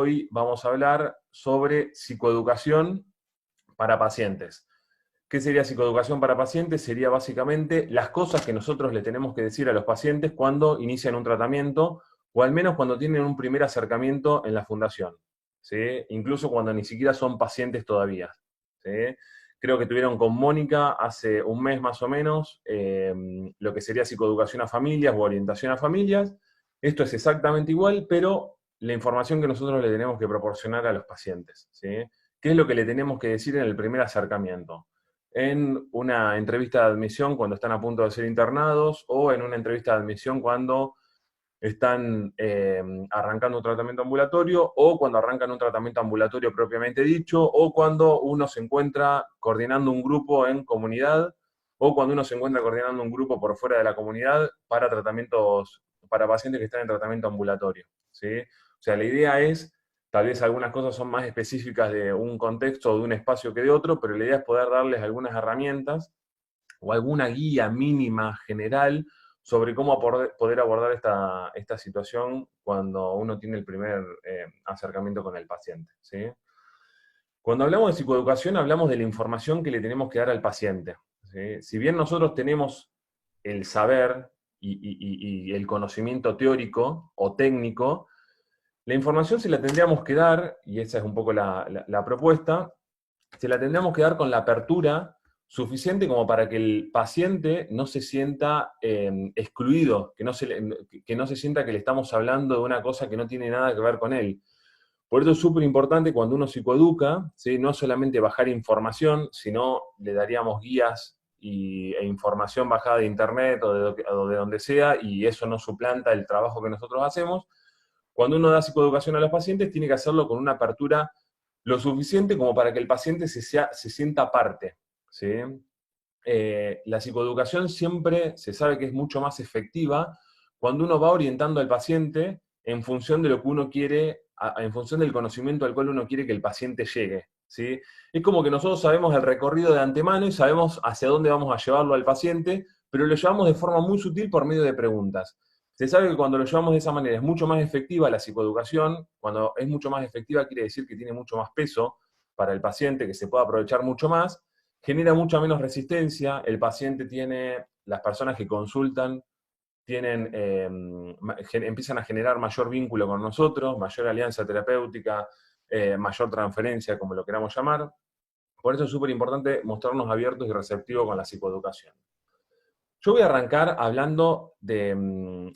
hoy vamos a hablar sobre psicoeducación para pacientes. ¿Qué sería psicoeducación para pacientes? Sería básicamente las cosas que nosotros le tenemos que decir a los pacientes cuando inician un tratamiento, o al menos cuando tienen un primer acercamiento en la fundación, ¿sí? Incluso cuando ni siquiera son pacientes todavía, ¿sí? Creo que tuvieron con Mónica hace un mes más o menos lo que sería psicoeducación a familias o orientación a familias. Esto es exactamente igual, pero la información que nosotros le tenemos que proporcionar a los pacientes, ¿sí? ¿Qué es lo que le tenemos que decir en el primer acercamiento? En una entrevista de admisión cuando están a punto de ser internados, o en una entrevista de admisión cuando están arrancando un tratamiento ambulatorio, o cuando arrancan un tratamiento ambulatorio propiamente dicho, o cuando uno se encuentra coordinando un grupo en comunidad, o cuando uno se encuentra coordinando un grupo por fuera de la comunidad para tratamientos, para pacientes que están en tratamiento ambulatorio, ¿sí? O sea, la idea es, tal vez algunas cosas son más específicas de un contexto o de un espacio que de otro, pero la idea es poder darles algunas herramientas o alguna guía mínima general sobre cómo poder abordar esta situación cuando uno tiene el primer acercamiento con el paciente, ¿sí? Cuando hablamos de psicoeducación, hablamos de la información que le tenemos que dar al paciente, ¿sí? Si bien nosotros tenemos el saber y el conocimiento teórico o técnico, la información se la tendríamos que dar, y esa es un poco la propuesta, se la tendríamos que dar con la apertura suficiente como para que el paciente no se sienta excluido, que no se sienta que le estamos hablando de una cosa que no tiene nada que ver con él. Por eso es súper importante cuando uno psicoeduca, ¿sí? No solamente bajar información, sino le daríamos guías e información bajada de internet o de donde sea, y eso no suplanta el trabajo que nosotros hacemos. Cuando uno da psicoeducación a los pacientes, tiene que hacerlo con una apertura lo suficiente como para que el paciente se sienta parte, ¿sí? La psicoeducación siempre se sabe que es mucho más efectiva cuando uno va orientando al paciente en función de lo que uno quiere, en función del conocimiento al cual uno quiere que el paciente llegue, ¿sí? Es como que nosotros sabemos el recorrido de antemano y sabemos hacia dónde vamos a llevarlo al paciente, pero lo llevamos de forma muy sutil por medio de preguntas. Se sabe que cuando lo llevamos de esa manera es mucho más efectiva la psicoeducación. Cuando es mucho más efectiva quiere decir que tiene mucho más peso para el paciente, que se puede aprovechar mucho más, genera mucha menos resistencia, el paciente tiene, las personas que consultan, empiezan a generar mayor vínculo con nosotros, mayor alianza terapéutica, mayor transferencia, como lo queramos llamar. Por eso es súper importante mostrarnos abiertos y receptivos con la psicoeducación. Yo voy a arrancar hablando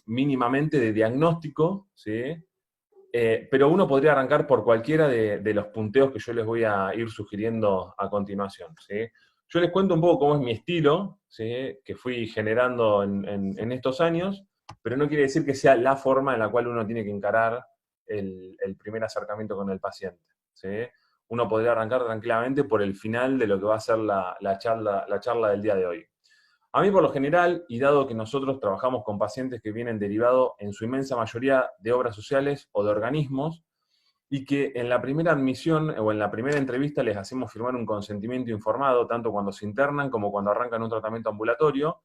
mínimamente de diagnóstico, ¿sí? Pero uno podría arrancar por cualquiera de los punteos que yo les voy a ir sugiriendo a continuación, ¿sí? Yo les cuento un poco cómo es mi estilo, ¿sí? Que fui generando en estos años, pero no quiere decir que sea la forma en la cual uno tiene que encarar el primer acercamiento con el paciente, ¿sí? Uno podría arrancar tranquilamente por el final de lo que va a ser la charla del día de hoy. A mí, por lo general, y dado que nosotros trabajamos con pacientes que vienen derivados en su inmensa mayoría de obras sociales o de organismos, y que en la primera admisión o en la primera entrevista les hacemos firmar un consentimiento informado, tanto cuando se internan como cuando arrancan un tratamiento ambulatorio,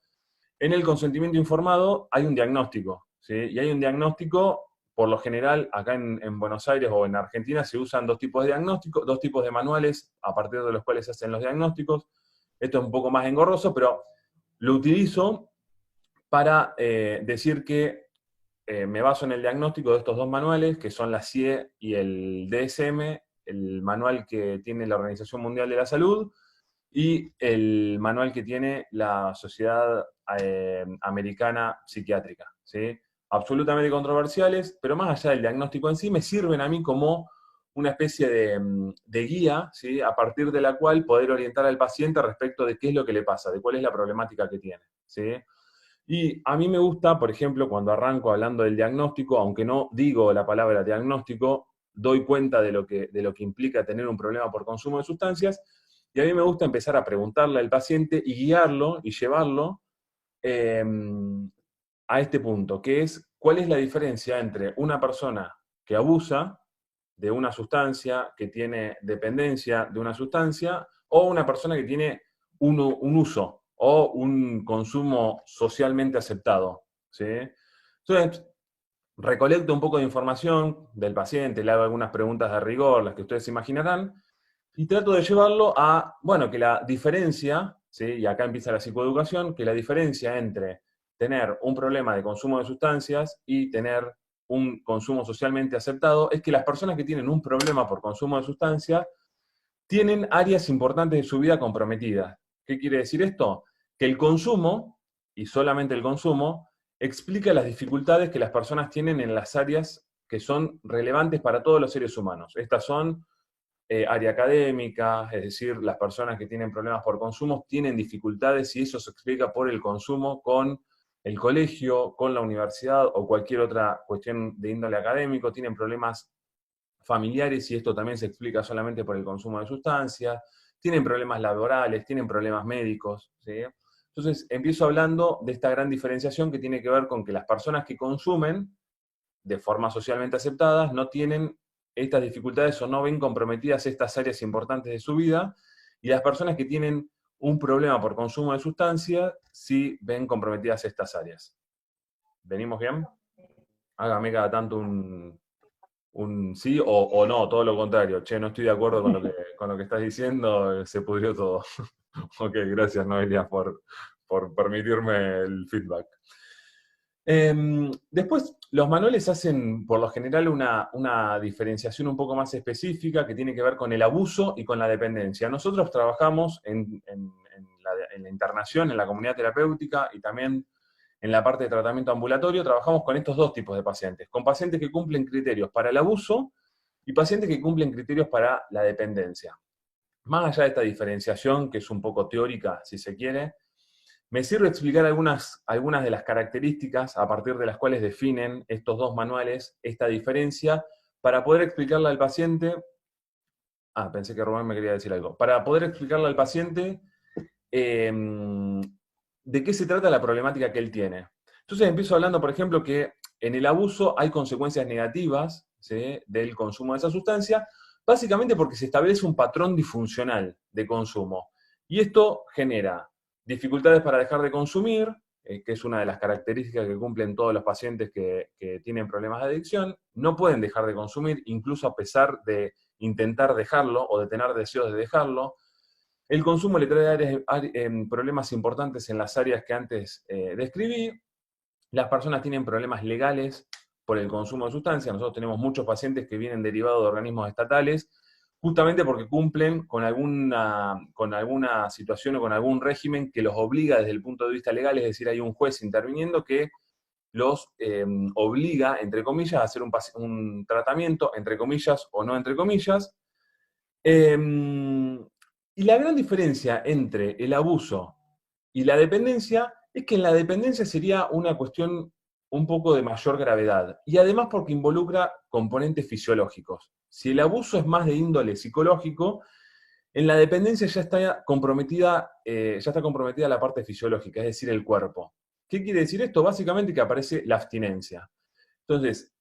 en el consentimiento informado hay un diagnóstico, ¿sí? Y hay un diagnóstico, por lo general, acá en Buenos Aires o en Argentina se usan dos tipos de diagnósticos, dos tipos de manuales a partir de los cuales se hacen los diagnósticos. Esto es un poco más engorroso, pero lo utilizo para decir que me baso en el diagnóstico de estos dos manuales, que son la CIE y el DSM, el manual que tiene la Organización Mundial de la Salud y el manual que tiene la Sociedad Americana Psiquiátrica, ¿sí? Absolutamente controversiales, pero más allá del diagnóstico en sí, me sirven a mí como una especie de guía, ¿sí? A partir de la cual poder orientar al paciente respecto de qué es lo que le pasa, de cuál es la problemática que tiene, ¿sí? Y a mí me gusta, por ejemplo, cuando arranco hablando del diagnóstico, aunque no digo la palabra diagnóstico, doy cuenta de lo que implica tener un problema por consumo de sustancias, y a mí me gusta empezar a preguntarle al paciente y guiarlo y llevarlo eh, a este punto, que es cuál es la diferencia entre una persona que abusa de una sustancia, que tiene dependencia de una sustancia, o una persona que tiene un uso o un consumo socialmente aceptado, ¿sí? Entonces, recolecto un poco de información del paciente, le hago algunas preguntas de rigor, las que ustedes se imaginarán, y trato de llevarlo a, bueno, que la diferencia, ¿sí? Y acá empieza la psicoeducación, que la diferencia entre tener un problema de consumo de sustancias y tener un consumo socialmente aceptado es que las personas que tienen un problema por consumo de sustancias tienen áreas importantes de su vida comprometidas. ¿Qué quiere decir esto? Que el consumo, y solamente el consumo, explica las dificultades que las personas tienen en las áreas que son relevantes para todos los seres humanos. Estas son área académica, es decir, las personas que tienen problemas por consumo tienen dificultades y eso se explica por el consumo con el colegio, con la universidad o cualquier otra cuestión de índole académico, tienen problemas familiares y esto también se explica solamente por el consumo de sustancias, tienen problemas laborales, tienen problemas médicos, ¿sí? Entonces empiezo hablando de esta gran diferenciación que tiene que ver con que las personas que consumen de forma socialmente aceptadas no tienen estas dificultades o no ven comprometidas estas áreas importantes de su vida, y las personas que tienen un problema por consumo de sustancias sí ven comprometidas estas áreas. ¿Venimos bien? Hágame cada tanto un sí o no, todo lo contrario. Che, no estoy de acuerdo con lo que estás diciendo, se pudrió todo. Ok, gracias Noelia por permitirme el feedback. Después, los manuales hacen por lo general una diferenciación un poco más específica que tiene que ver con el abuso y con la dependencia. Nosotros trabajamos en la internación, en la comunidad terapéutica y también en la parte de tratamiento ambulatorio, trabajamos con estos dos tipos de pacientes, con pacientes que cumplen criterios para el abuso y pacientes que cumplen criterios para la dependencia. Más allá de esta diferenciación, que es un poco teórica, si se quiere, me sirve explicar algunas de las características a partir de las cuales definen estos dos manuales esta diferencia para poder explicarle al paciente. Pensé que Rubén me quería decir algo. Para poder explicarle al paciente de qué se trata la problemática que él tiene. Entonces empiezo hablando, por ejemplo, que en el abuso hay consecuencias negativas, ¿sí?, del consumo de esa sustancia, básicamente porque se establece un patrón disfuncional de consumo. Y esto genera dificultades para dejar de consumir, que es una de las características que cumplen todos los pacientes que tienen problemas de adicción. No pueden dejar de consumir, incluso a pesar de intentar dejarlo o de tener deseos de dejarlo. El consumo le trae problemas importantes en las áreas que antes describí. Las personas tienen problemas legales por el consumo de sustancias. Nosotros tenemos muchos pacientes que vienen derivados de organismos estatales, justamente porque cumplen con alguna situación o con algún régimen que los obliga desde el punto de vista legal, es decir, hay un juez interviniendo que los obliga, entre comillas, a hacer un tratamiento, entre comillas o no entre comillas. Y la gran diferencia entre el abuso y la dependencia es que en la dependencia sería una cuestión un poco de mayor gravedad, y además porque involucra componentes fisiológicos. Si el abuso es más de índole psicológico, en la dependencia ya está comprometida la parte fisiológica, es decir, el cuerpo. ¿Qué quiere decir esto? Básicamente que aparece la abstinencia. Entonces,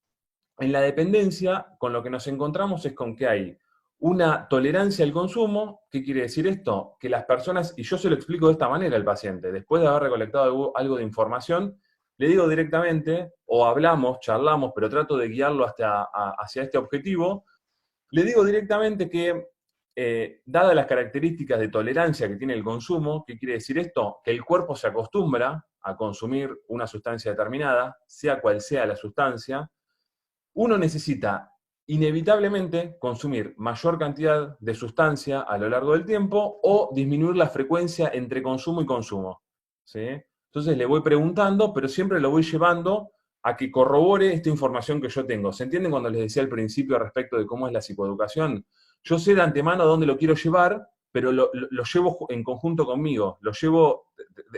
en la dependencia, con lo que nos encontramos es con que hay una tolerancia al consumo. ¿Qué quiere decir esto? Que las personas, y yo se lo explico de esta manera al paciente, después de haber recolectado algo de información, le digo directamente, o hablamos, charlamos, pero trato de guiarlo hacia este objetivo, le digo directamente que, dadas las características de tolerancia que tiene el consumo, ¿qué quiere decir esto? Que el cuerpo se acostumbra a consumir una sustancia determinada, sea cual sea la sustancia. Uno necesita inevitablemente consumir mayor cantidad de sustancia a lo largo del tiempo o disminuir la frecuencia entre consumo y consumo, ¿sí? Entonces le voy preguntando, pero siempre lo voy llevando a que corrobore esta información que yo tengo. ¿Se entiende cuando les decía al principio respecto de cómo es la psicoeducación? Yo sé de antemano a dónde lo quiero llevar, pero lo llevo en conjunto conmigo, lo llevo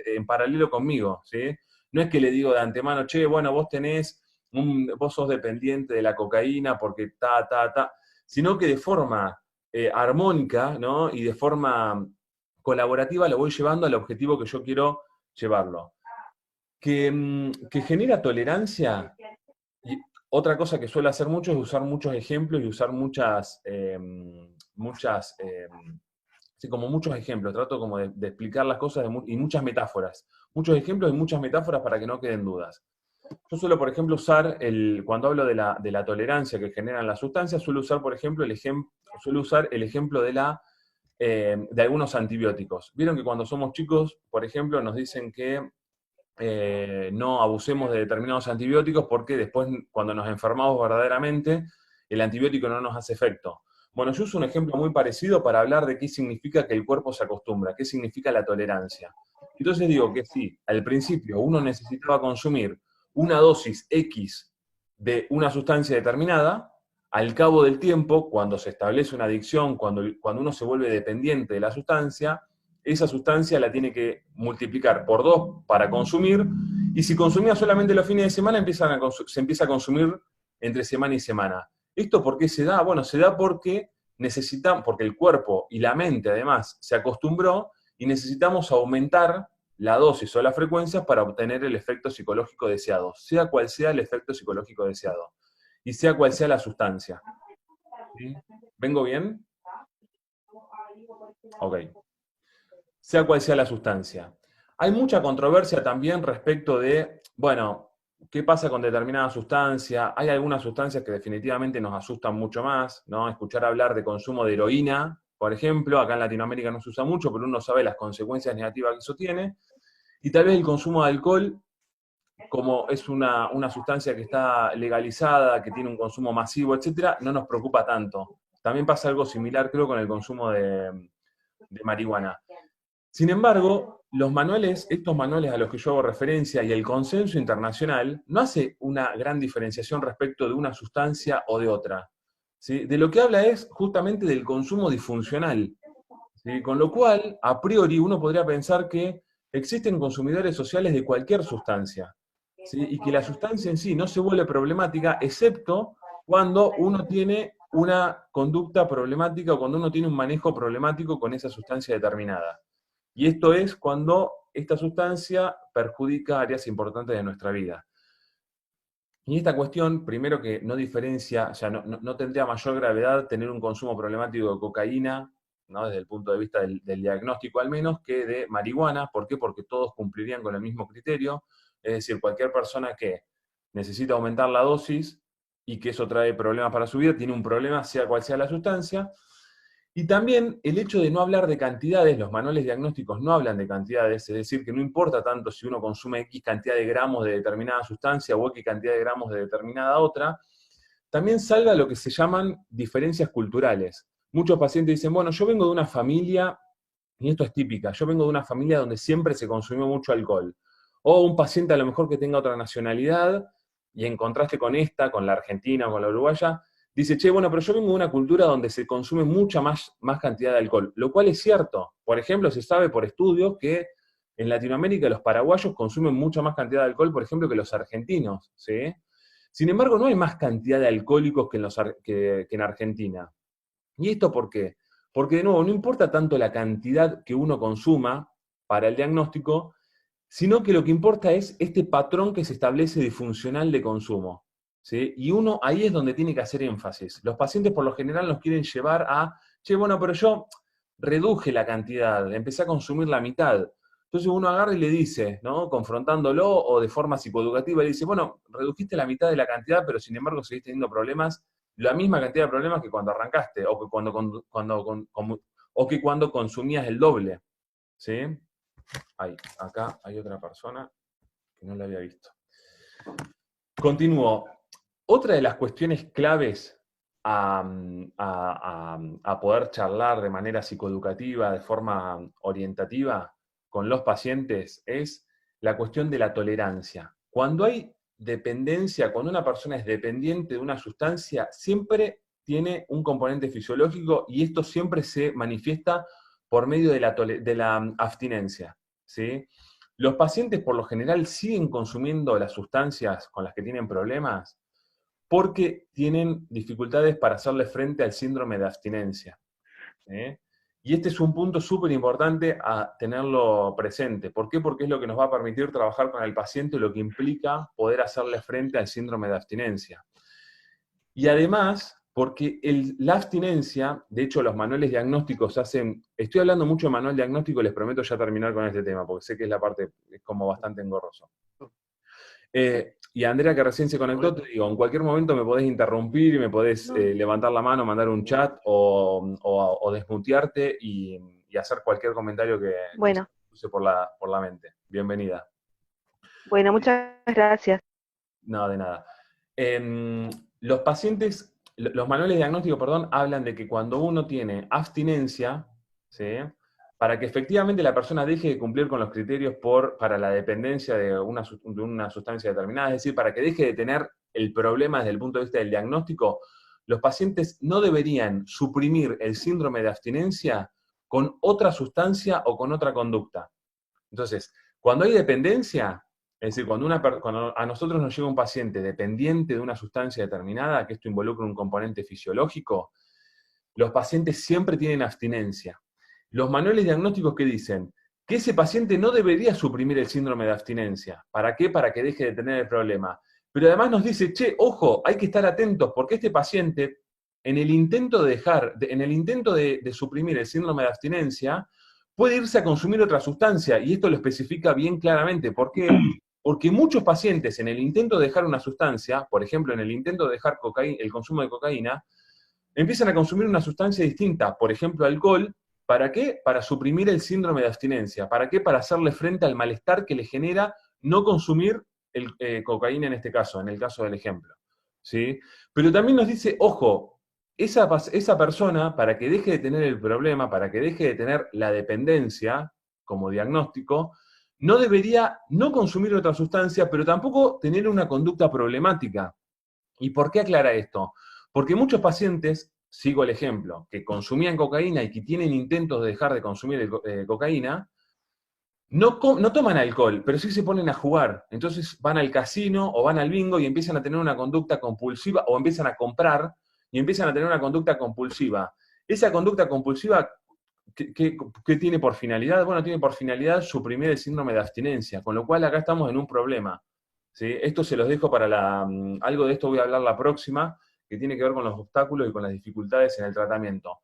en paralelo conmigo, ¿sí? No es que le digo de antemano, che, bueno, vos sos dependiente de la cocaína porque sino que de forma armónica, ¿no?, y de forma colaborativa lo voy llevando al objetivo que yo quiero llevarlo. Que genera tolerancia. Y otra cosa que suelo hacer mucho es usar muchos ejemplos y usar sí, como muchos ejemplos. Trato como de explicar las cosas y muchas metáforas. Muchos ejemplos y muchas metáforas para que no queden dudas. Yo suelo, por ejemplo, usar, cuando hablo de la tolerancia que generan las sustancias, suelo usar, por ejemplo, suelo usar el ejemplo de algunos antibióticos. Vieron que cuando somos chicos, por ejemplo, nos dicen que no abusemos de determinados antibióticos porque después, cuando nos enfermamos verdaderamente, el antibiótico no nos hace efecto. Bueno, yo uso un ejemplo muy parecido para hablar de qué significa que el cuerpo se acostumbra, qué significa la tolerancia. Entonces digo que sí, al principio uno necesitaba consumir una dosis X de una sustancia determinada, al cabo del tiempo, cuando se establece una adicción, cuando uno se vuelve dependiente de la sustancia, esa sustancia la tiene que multiplicar por 2 para consumir, y si consumía solamente los fines de semana, se empieza a consumir entre semana y semana. ¿Esto por qué se da? Bueno, se da porque porque el cuerpo y la mente además se acostumbró y necesitamos aumentar la dosis o la frecuencia para obtener el efecto psicológico deseado, sea cual sea el efecto psicológico deseado y sea cual sea la sustancia. ¿Sí? ¿Vengo bien? Ok. Sea cual sea la sustancia. Hay mucha controversia también respecto de, bueno, ¿qué pasa con determinada sustancia? Hay algunas sustancias que definitivamente nos asustan mucho más, ¿no? Escuchar hablar de consumo de heroína, por ejemplo, acá en Latinoamérica no se usa mucho, pero uno sabe las consecuencias negativas que eso tiene. Y tal vez el consumo de alcohol, como es una sustancia que está legalizada, que tiene un consumo masivo, etcétera, no nos preocupa tanto. También pasa algo similar, creo, con el consumo de marihuana. Sin embargo, estos manuales a los que yo hago referencia y el consenso internacional no hace una gran diferenciación respecto de una sustancia o de otra. ¿Sí? De lo que habla es justamente del consumo disfuncional. ¿Sí? Con lo cual, a priori, uno podría pensar que existen consumidores sociales de cualquier sustancia. ¿Sí? Y que la sustancia en sí no se vuelve problemática, excepto cuando uno tiene una conducta problemática o cuando uno tiene un manejo problemático con esa sustancia determinada. Y esto es cuando esta sustancia perjudica áreas importantes de nuestra vida. Y esta cuestión, primero que no diferencia, o sea, no tendría mayor gravedad tener un consumo problemático de cocaína, ¿no? Desde el punto de vista del diagnóstico al menos, que de marihuana. ¿Por qué? Porque todos cumplirían con el mismo criterio. Es decir, cualquier persona que necesita aumentar la dosis y que eso trae problemas para su vida, tiene un problema, sea cual sea la sustancia. Y también el hecho de no hablar de cantidades, los manuales diagnósticos no hablan de cantidades, es decir, que no importa tanto si uno consume X cantidad de gramos de determinada sustancia o X cantidad de gramos de determinada otra, también salga lo que se llaman diferencias culturales. Muchos pacientes dicen, bueno, yo vengo de una familia, y esto es típica, yo vengo de una familia donde siempre se consumió mucho alcohol. O un paciente a lo mejor que tenga otra nacionalidad, y en contraste con esta, con la argentina o con la uruguaya, dice, che, bueno, pero yo vengo de una cultura donde se consume mucha más cantidad de alcohol, lo cual es cierto. Por ejemplo, se sabe por estudios que en Latinoamérica los paraguayos consumen mucha más cantidad de alcohol, por ejemplo, que los argentinos, ¿sí? Sin embargo, no hay más cantidad de alcohólicos que en Argentina. ¿Y esto por qué? Porque, de nuevo, no importa tanto la cantidad que uno consuma para el diagnóstico, sino que lo que importa es este patrón que se establece disfuncional de consumo. ¿Sí? Y uno ahí es donde tiene que hacer énfasis. Los pacientes por lo general nos quieren llevar a, che, bueno, pero yo reduje la cantidad, empecé a consumir la mitad. Entonces uno agarra y le dice, ¿no? Confrontándolo o de forma psicoeducativa, le dice, bueno, redujiste la mitad de la cantidad, pero sin embargo seguís teniendo problemas, la misma cantidad de problemas que cuando arrancaste, o que cuando consumías el doble. ¿Sí? Acá hay otra persona que no la había visto. Continúo. Otra de las cuestiones claves a poder charlar de manera psicoeducativa, de forma orientativa con los pacientes, es la cuestión de la tolerancia. Cuando hay dependencia, cuando una persona es dependiente de una sustancia, siempre tiene un componente fisiológico y esto siempre se manifiesta por medio de la abstinencia. ¿Sí? Los pacientes por lo general siguen consumiendo las sustancias con las que tienen problemas porque tienen dificultades para hacerle frente al síndrome de abstinencia. ¿Eh? Y este es un punto súper importante a tenerlo presente. ¿Por qué? Porque es lo que nos va a permitir trabajar con el paciente, lo que implica poder hacerle frente al síndrome de abstinencia. Y además, porque la abstinencia, de hecho los manuales diagnósticos hacen, estoy hablando mucho de manual diagnóstico, les prometo ya terminar con este tema, porque sé que es la parte, es como bastante engorroso. Y Andrea, que recién se conectó, te digo, en cualquier momento me podés interrumpir y me podés levantar la mano, mandar un chat o desmutearte y hacer cualquier comentario que se Bueno, te cruce por la mente. Bienvenida. bueno, muchas gracias. No, de nada. Los pacientes, los manuales diagnósticos, perdón, hablan de que cuando uno tiene abstinencia, ¿sí? Para que efectivamente la persona deje de cumplir con los criterios para la dependencia de una sustancia determinada, es decir, para que deje de tener el problema desde el punto de vista del diagnóstico, los pacientes no deberían suprimir el síndrome de abstinencia con otra sustancia o con otra conducta. Entonces, cuando hay dependencia, es decir, cuando a nosotros nos llega un paciente dependiente de una sustancia determinada, que esto involucra un componente fisiológico, los pacientes siempre tienen abstinencia. Los manuales diagnósticos que dicen que ese paciente no debería suprimir el síndrome de abstinencia. ¿Para qué? Para que deje de tener el problema. Pero además nos dice, che, ojo, hay que estar atentos porque este paciente, en el intento de suprimir el síndrome de abstinencia, puede irse a consumir otra sustancia, y esto lo especifica bien claramente. ¿Por qué? Porque muchos pacientes en el intento de dejar una sustancia, por ejemplo, en el intento de dejar el consumo de cocaína, empiezan a consumir una sustancia distinta, por ejemplo, alcohol. ¿Para qué? Para suprimir el síndrome de abstinencia. ¿Para qué? Para hacerle frente al malestar que le genera no consumir cocaína en este caso, en el caso del ejemplo. ¿Sí? Pero también nos dice, ojo, esa persona, para que deje de tener el problema, para que deje de tener la dependencia como diagnóstico, no debería no consumir otra sustancia, pero tampoco tener una conducta problemática. ¿Y por qué aclara esto? Porque muchos pacientes, sigo el ejemplo, que consumían cocaína y que tienen intentos de dejar de consumir cocaína, no toman alcohol, pero sí se ponen a jugar. Entonces van al casino o van al bingo y empiezan a tener una conducta compulsiva, o empiezan a comprar y empiezan a tener una conducta compulsiva. Esa conducta compulsiva, ¿qué tiene por finalidad? Bueno, tiene por finalidad suprimir el síndrome de abstinencia, con lo cual acá estamos en un problema. ¿Sí? Esto se los dejo para algo de esto voy a hablar la próxima, que tiene que ver con los obstáculos y con las dificultades en el tratamiento.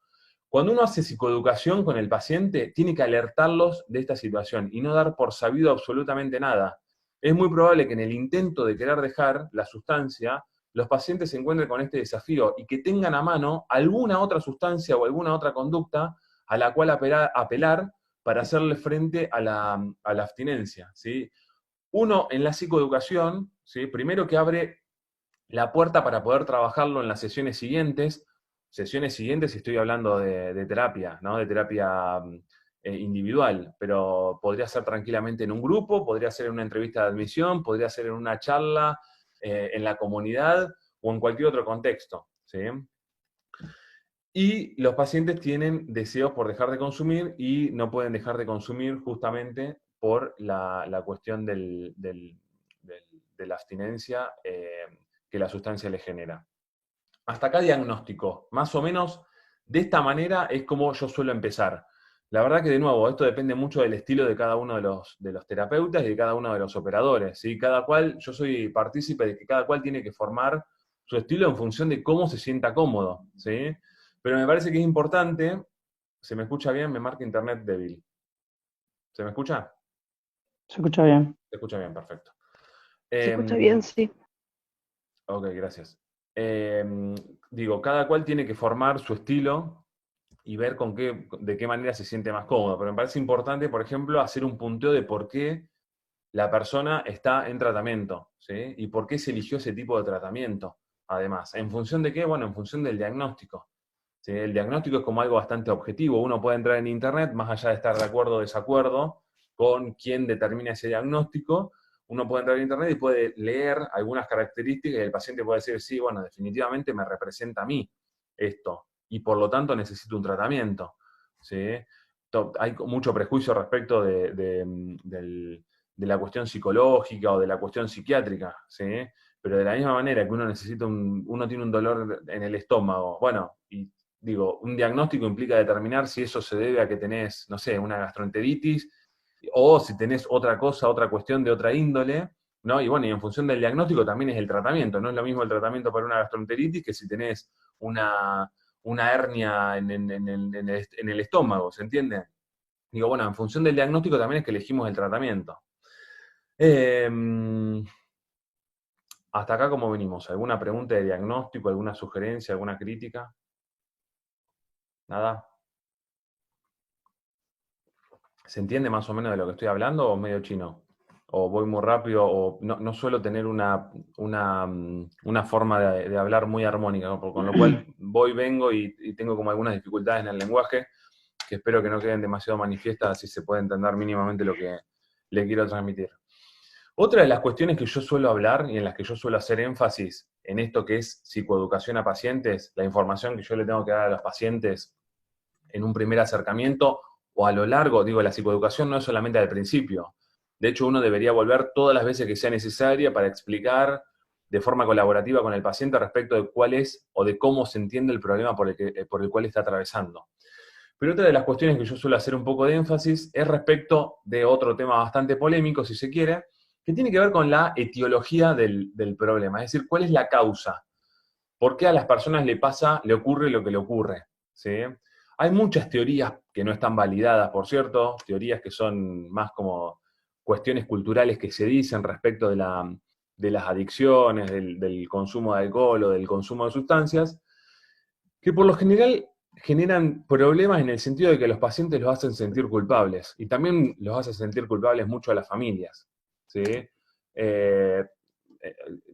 Cuando uno hace psicoeducación con el paciente, tiene que alertarlos de esta situación y no dar por sabido absolutamente nada. Es muy probable que en el intento de querer dejar la sustancia, los pacientes se encuentren con este desafío y que tengan a mano alguna otra sustancia o alguna otra conducta a la cual apelar para hacerle frente a la abstinencia. ¿Sí? Uno, en la psicoeducación, ¿sí? Primero que abre la puerta para poder trabajarlo en las sesiones siguientes, si estoy hablando de terapia, ¿no? De terapia individual, pero podría ser tranquilamente en un grupo, podría ser en una entrevista de admisión, podría ser en una charla en la comunidad o en cualquier otro contexto, ¿sí? Y los pacientes tienen deseos por dejar de consumir y no pueden dejar de consumir justamente por la cuestión de la abstinencia que la sustancia le genera. Hasta acá diagnóstico. Más o menos de esta manera es como yo suelo empezar. La verdad que, de nuevo, esto depende mucho del estilo de cada uno de los terapeutas y de cada uno de los operadores. ¿Sí? Yo soy partícipe de que cada cual tiene que formar su estilo en función de cómo se sienta cómodo. ¿Sí? Pero me parece que es importante, ¿se me escucha bien? Me marca internet débil. ¿Se me escucha? Se escucha bien. Se escucha bien, perfecto. ¿Se escucha bien? Sí. Ok, gracias. Digo, cada cual tiene que formar su estilo y ver de qué manera se siente más cómodo. Pero me parece importante, por ejemplo, hacer un punteo de por qué la persona está en tratamiento, ¿sí? Y por qué se eligió ese tipo de tratamiento, además. ¿En función de qué? Bueno, en función del diagnóstico. ¿Sí? El diagnóstico es como algo bastante objetivo. Uno puede entrar en Internet, más allá de estar de acuerdo o desacuerdo con quién determina ese diagnóstico, uno puede entrar en Internet y puede leer algunas características y el paciente puede decir, sí, bueno, definitivamente me representa a mí esto, y por lo tanto necesito un tratamiento. ¿Sí? Hay mucho prejuicio respecto de la cuestión psicológica o de la cuestión psiquiátrica, ¿sí? Pero de la misma manera que uno tiene un dolor en el estómago, bueno, y digo, un diagnóstico implica determinar si eso se debe a que tenés, no sé, una gastroenteritis, o si tenés otra cosa, otra cuestión de otra índole, ¿no? Y bueno, y en función del diagnóstico también es el tratamiento. No es lo mismo el tratamiento para una gastroenteritis que si tenés una hernia en el estómago, ¿se entiende? Digo, bueno, en función del diagnóstico también es que elegimos el tratamiento. Hasta acá, ¿cómo venimos? ¿Alguna pregunta de diagnóstico, alguna sugerencia, alguna crítica? ¿Nada? ¿Se entiende más o menos de lo que estoy hablando o medio chino? ¿O voy muy rápido? ¿O no suelo tener una forma de hablar muy armónica, ¿no? Con lo cual voy, vengo y tengo como algunas dificultades en el lenguaje que espero que no queden demasiado manifiestas, así se puede entender mínimamente lo que le quiero transmitir. Otra de las cuestiones que yo suelo hablar y en las que yo suelo hacer énfasis en esto que es psicoeducación a pacientes, la información que yo le tengo que dar a los pacientes en un primer acercamiento o a lo largo, digo, la psicoeducación no es solamente al principio. De hecho, uno debería volver todas las veces que sea necesaria para explicar de forma colaborativa con el paciente respecto de cuál es o de cómo se entiende el problema por el cual está atravesando. Pero otra de las cuestiones que yo suelo hacer un poco de énfasis es respecto de otro tema bastante polémico, si se quiere, que tiene que ver con la etiología del problema, es decir, cuál es la causa, por qué a las personas le ocurre lo que le ocurre, ¿sí? Hay muchas teorías que no están validadas, por cierto, teorías que son más como cuestiones culturales que se dicen respecto de las adicciones, del consumo de alcohol o del consumo de sustancias, que por lo general generan problemas en el sentido de que los pacientes los hacen sentir culpables y también los hacen sentir culpables mucho a las familias, ¿sí? Eh,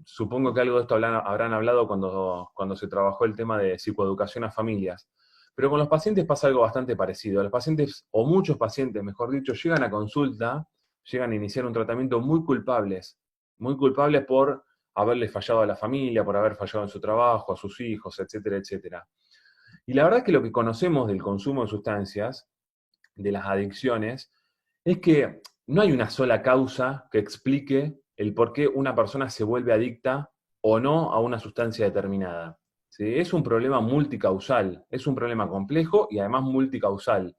Supongo que algo de esto habrán hablado cuando se trabajó el tema de psicoeducación a familias. Pero con los pacientes pasa algo bastante parecido. Los pacientes, o muchos pacientes, mejor dicho, llegan a consulta, llegan a iniciar un tratamiento muy culpables por haberle fallado a la familia, por haber fallado en su trabajo, a sus hijos, etcétera, etcétera. Y la verdad es que lo que conocemos del consumo de sustancias, de las adicciones, es que no hay una sola causa que explique el por qué una persona se vuelve adicta o no a una sustancia determinada. ¿Sí? Es un problema multicausal, es un problema complejo y además multicausal.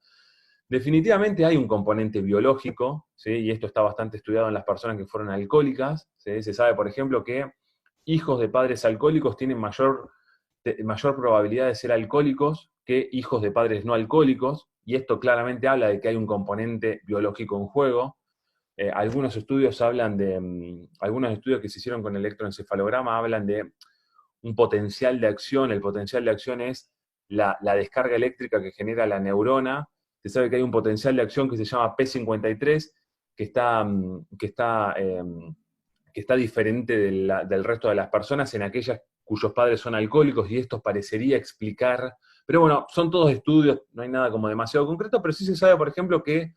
Definitivamente hay un componente biológico, ¿sí? Y esto está bastante estudiado en las personas que fueron alcohólicas, ¿sí? Se sabe, por ejemplo, que hijos de padres alcohólicos tienen mayor probabilidad de ser alcohólicos que hijos de padres no alcohólicos, y esto claramente habla de que hay un componente biológico en juego. Algunos estudios algunos estudios que se hicieron con electroencefalograma hablan de un potencial de acción. El potencial de acción es la descarga eléctrica que genera la neurona. Se sabe que hay un potencial de acción que se llama P53, que está diferente del resto de las personas en aquellas cuyos padres son alcohólicos, y esto parecería explicar, pero bueno, son todos estudios, no hay nada como demasiado concreto, pero sí se sabe, por ejemplo, que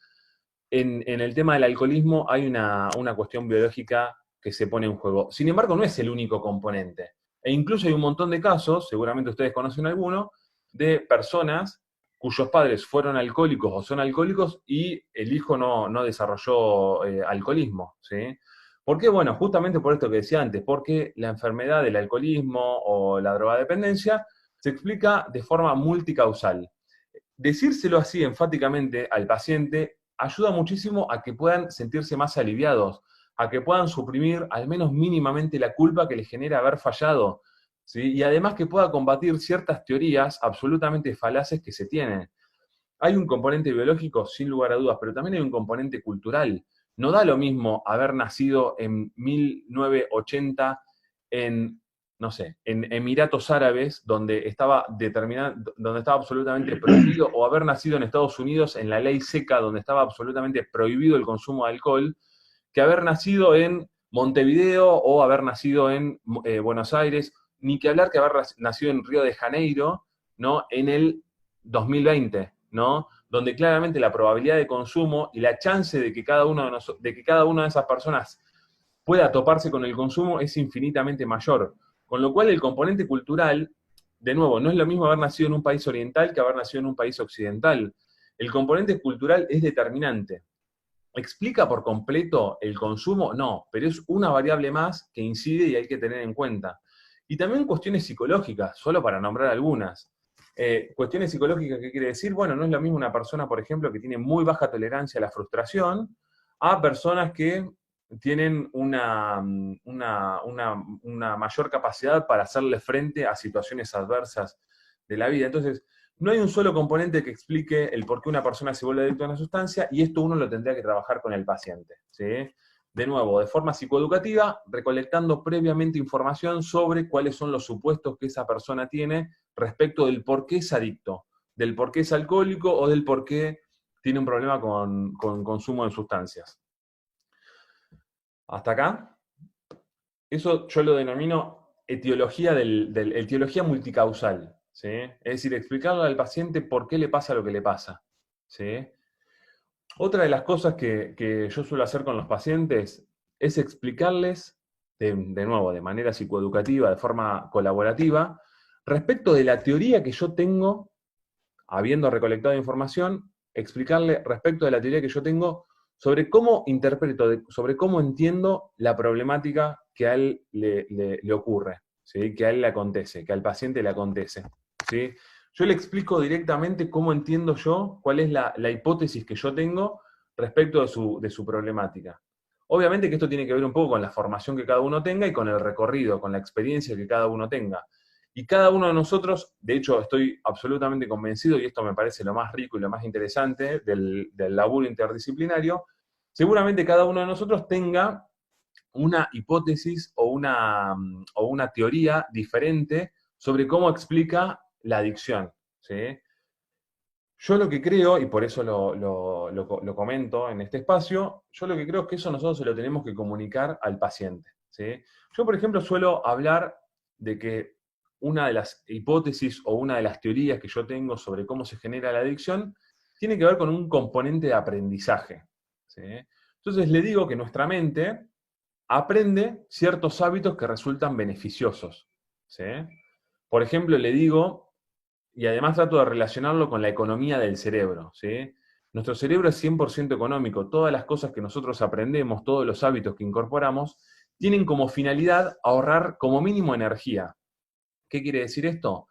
en el tema del alcoholismo hay una cuestión biológica que se pone en juego. Sin embargo, no es el único componente. E incluso hay un montón de casos, seguramente ustedes conocen alguno, de personas cuyos padres fueron alcohólicos o son alcohólicos y el hijo no desarrolló alcoholismo, ¿sí? ¿Por qué? Bueno, justamente por esto que decía antes, porque la enfermedad del alcoholismo o la drogadependencia se explica de forma multicausal. Decírselo así enfáticamente al paciente ayuda muchísimo a que puedan sentirse más aliviados, a que puedan suprimir al menos mínimamente la culpa que les genera haber fallado, ¿sí? Y además que pueda combatir ciertas teorías absolutamente falaces que se tienen. Hay un componente biológico, sin lugar a dudas, pero también hay un componente cultural. No da lo mismo haber nacido en 1980 en, no sé, en Emiratos Árabes, donde estaba absolutamente prohibido, o haber nacido en Estados Unidos en la ley seca, donde estaba absolutamente prohibido el consumo de alcohol, que haber nacido en Montevideo o haber nacido en Buenos Aires, ni que hablar que haber nacido en Río de Janeiro, ¿no? En el 2020, ¿no? Donde claramente la probabilidad de consumo y la chance de que cada una de esas personas pueda toparse con el consumo es infinitamente mayor. Con lo cual el componente cultural, de nuevo, no es lo mismo haber nacido en un país oriental que haber nacido en un país occidental. El componente cultural es determinante. ¿Explica por completo el consumo? No, pero es una variable más que incide y hay que tener en cuenta. Y también cuestiones psicológicas, solo para nombrar algunas. Cuestiones psicológicas, ¿qué quiere decir? Bueno, no es lo mismo una persona, por ejemplo, que tiene muy baja tolerancia a la frustración, a personas que tienen una mayor capacidad para hacerle frente a situaciones adversas de la vida. Entonces, no hay un solo componente que explique el por qué una persona se vuelve adicta a una sustancia, y esto uno lo tendría que trabajar con el paciente, ¿sí? de nuevo, de forma psicoeducativa, recolectando previamente información sobre cuáles son los supuestos que esa persona tiene respecto del por qué es adicto, del por qué es alcohólico o del por qué tiene un problema con consumo de sustancias. ¿Hasta acá? Eso yo lo denomino etiología, etiología multicausal, ¿sí? Es decir, explicarle al paciente por qué le pasa lo que le pasa, ¿sí? Otra de las cosas que yo suelo hacer con los pacientes es explicarles, de nuevo, de manera psicoeducativa, de forma colaborativa, respecto de la teoría que yo tengo, habiendo recolectado información, explicarle respecto de la teoría que yo tengo sobre cómo interpreto, sobre cómo entiendo la problemática que a él le ocurre, ¿sí? Que a él le acontece, que al paciente le acontece, ¿sí? Yo le explico directamente cómo entiendo yo, cuál es la hipótesis que yo tengo respecto de su problemática. Obviamente que esto tiene que ver un poco con la formación que cada uno tenga y con el recorrido, con la experiencia que cada uno tenga. Y cada uno de nosotros, de hecho estoy absolutamente convencido, y esto me parece lo más rico y lo más interesante del laburo interdisciplinario, seguramente cada uno de nosotros tenga una hipótesis o una teoría diferente sobre cómo explica la adicción, ¿sí? Yo lo que creo, y por eso lo comento en este espacio, yo lo que creo es que eso nosotros se lo tenemos que comunicar al paciente, ¿sí? Yo, por ejemplo, suelo hablar de que una de las hipótesis o una de las teorías que yo tengo sobre cómo se genera la adicción tiene que ver con un componente de aprendizaje, ¿sí? Entonces le digo que nuestra mente aprende ciertos hábitos que resultan beneficiosos, ¿sí? Por ejemplo, le digo, y además trato de relacionarlo con la economía del cerebro, ¿sí? Nuestro cerebro es 100% económico. Todas las cosas que nosotros aprendemos, todos los hábitos que incorporamos, tienen como finalidad ahorrar como mínimo energía. ¿Qué quiere decir esto?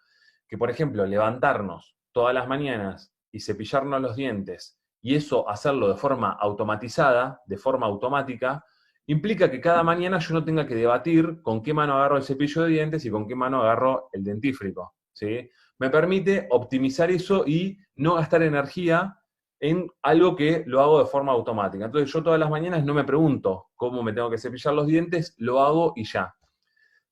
Que, por ejemplo, levantarnos todas las mañanas y cepillarnos los dientes, y eso hacerlo de forma automatizada, de forma automática, implica que cada mañana yo no tenga que debatir con qué mano agarro el cepillo de dientes y con qué mano agarro el dentífrico, ¿sí? Me permite optimizar eso y no gastar energía en algo que lo hago de forma automática. Entonces yo todas las mañanas no me pregunto cómo me tengo que cepillar los dientes, lo hago y ya.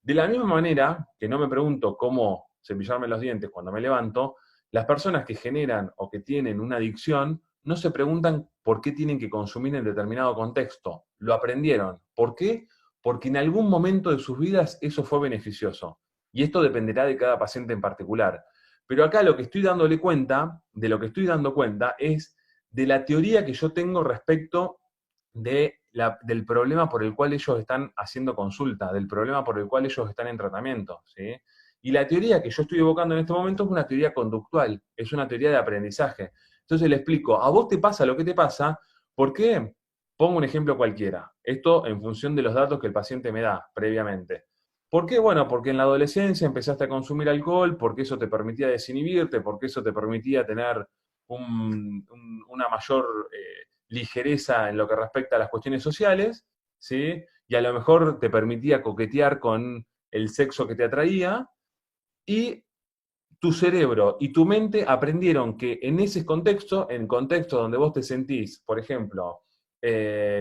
De la misma manera que no me pregunto cómo cepillarme los dientes cuando me levanto, las personas que generan o que tienen una adicción no se preguntan por qué tienen que consumir en determinado contexto. Lo aprendieron. ¿Por qué? Porque en algún momento de sus vidas eso fue beneficioso. Y esto dependerá de cada paciente en particular. Pero acá lo que estoy dándole cuenta, de lo que estoy dando cuenta, es de la teoría que yo tengo respecto del problema por el cual ellos están haciendo consulta, del problema por el cual ellos están en tratamiento, ¿sí? Y la teoría que yo estoy evocando en este momento es una teoría conductual, es una teoría de aprendizaje. Entonces le explico, a vos te pasa lo que te pasa, ¿por qué? Pongo un ejemplo cualquiera, esto en función de los datos que el paciente me da previamente. ¿Por qué? Bueno, porque en la adolescencia empezaste a consumir alcohol, porque eso te permitía desinhibirte, porque eso te permitía tener una mayor ligereza en lo que respecta a las cuestiones sociales, ¿sí? Y a lo mejor te permitía coquetear con el sexo que te atraía, y tu cerebro y tu mente aprendieron que en ese contexto, en contextos donde vos te sentís, por ejemplo,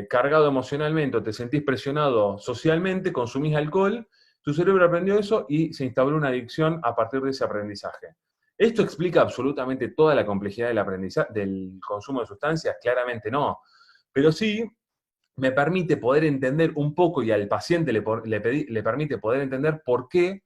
cargado emocionalmente o te sentís presionado socialmente, consumís alcohol, tu cerebro aprendió eso y se instauró una adicción a partir de ese aprendizaje. ¿Esto explica absolutamente toda la complejidad del aprendizaje, del consumo de sustancias? Claramente no. Pero sí me permite poder entender un poco, y al paciente le permite poder entender por qué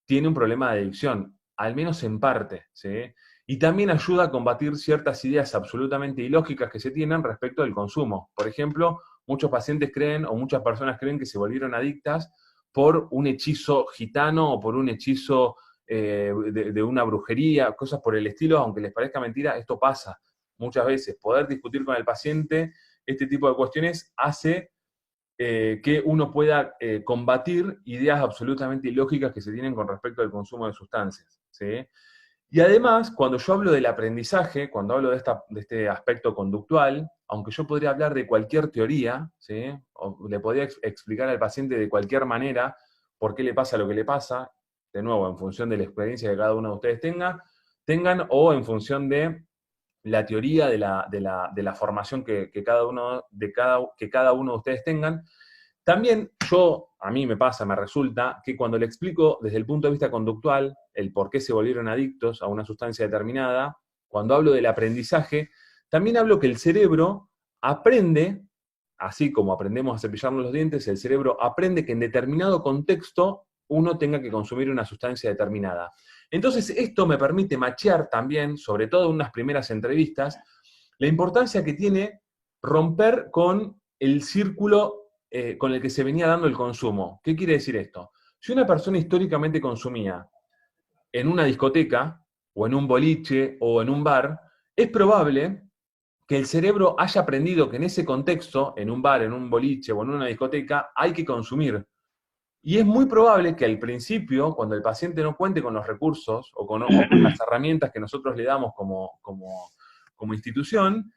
tiene un problema de adicción, al menos en parte, ¿sí? Y también ayuda a combatir ciertas ideas absolutamente ilógicas que se tienen respecto del consumo. Por ejemplo, muchos pacientes creen, o muchas personas creen, que se volvieron adictas por un hechizo gitano o por un hechizo de una brujería, cosas por el estilo. Aunque les parezca mentira, esto pasa muchas veces. Poder discutir con el paciente este tipo de cuestiones hace que uno pueda combatir ideas absolutamente ilógicas que se tienen con respecto al consumo de sustancias, ¿sí? Y además, cuando yo hablo del aprendizaje, cuando hablo de este aspecto conductual, aunque yo podría hablar de cualquier teoría, ¿sí? O le podría explicar al paciente de cualquier manera por qué le pasa lo que le pasa, de nuevo, en función de la experiencia que cada uno de ustedes tengan, o en función de la teoría de la formación que cada uno de ustedes tengan. También a mí me pasa, me resulta, que cuando le explico desde el punto de vista conductual el por qué se volvieron adictos a una sustancia determinada, cuando hablo del aprendizaje, también hablo que el cerebro aprende, así como aprendemos a cepillarnos los dientes, el cerebro aprende que en determinado contexto uno tenga que consumir una sustancia determinada. Entonces, esto me permite machear también, sobre todo en unas primeras entrevistas, la importancia que tiene romper con el círculo con el que se venía dando el consumo. ¿Qué quiere decir esto? Si una persona históricamente consumía en una discoteca, o en un boliche, o en un bar, es probable que el cerebro haya aprendido que en ese contexto, en un bar, en un boliche o en una discoteca, hay que consumir. Y es muy probable que al principio, cuando el paciente no cuente con los recursos o con las herramientas que nosotros le damos como institución,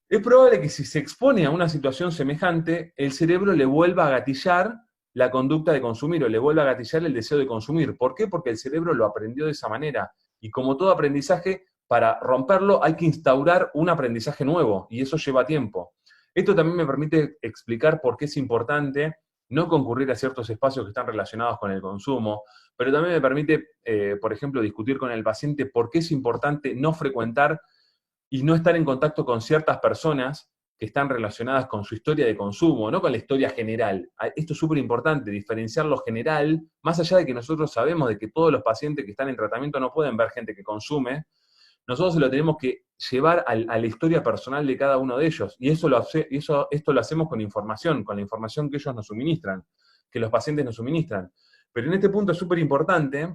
es probable que si se expone a una situación semejante, el cerebro le vuelva a gatillar la conducta de consumir o le vuelva a gatillar el deseo de consumir. ¿Por qué? Porque el cerebro lo aprendió de esa manera. Y como todo aprendizaje, para romperlo hay que instaurar un aprendizaje nuevo y eso lleva tiempo. Esto también me permite explicar por qué es importante no concurrir a ciertos espacios que están relacionados con el consumo, pero también me permite, por ejemplo, discutir con el paciente por qué es importante no frecuentar y no estar en contacto con ciertas personas que están relacionadas con su historia de consumo, no con la historia general. Esto es súper importante, diferenciar lo general, más allá de que nosotros sabemos de que todos los pacientes que están en tratamiento no pueden ver gente que consume, nosotros se lo tenemos que llevar a la historia personal de cada uno de ellos, y esto lo hacemos con la información que ellos nos suministran, que los pacientes nos suministran. Pero en este punto es súper importante,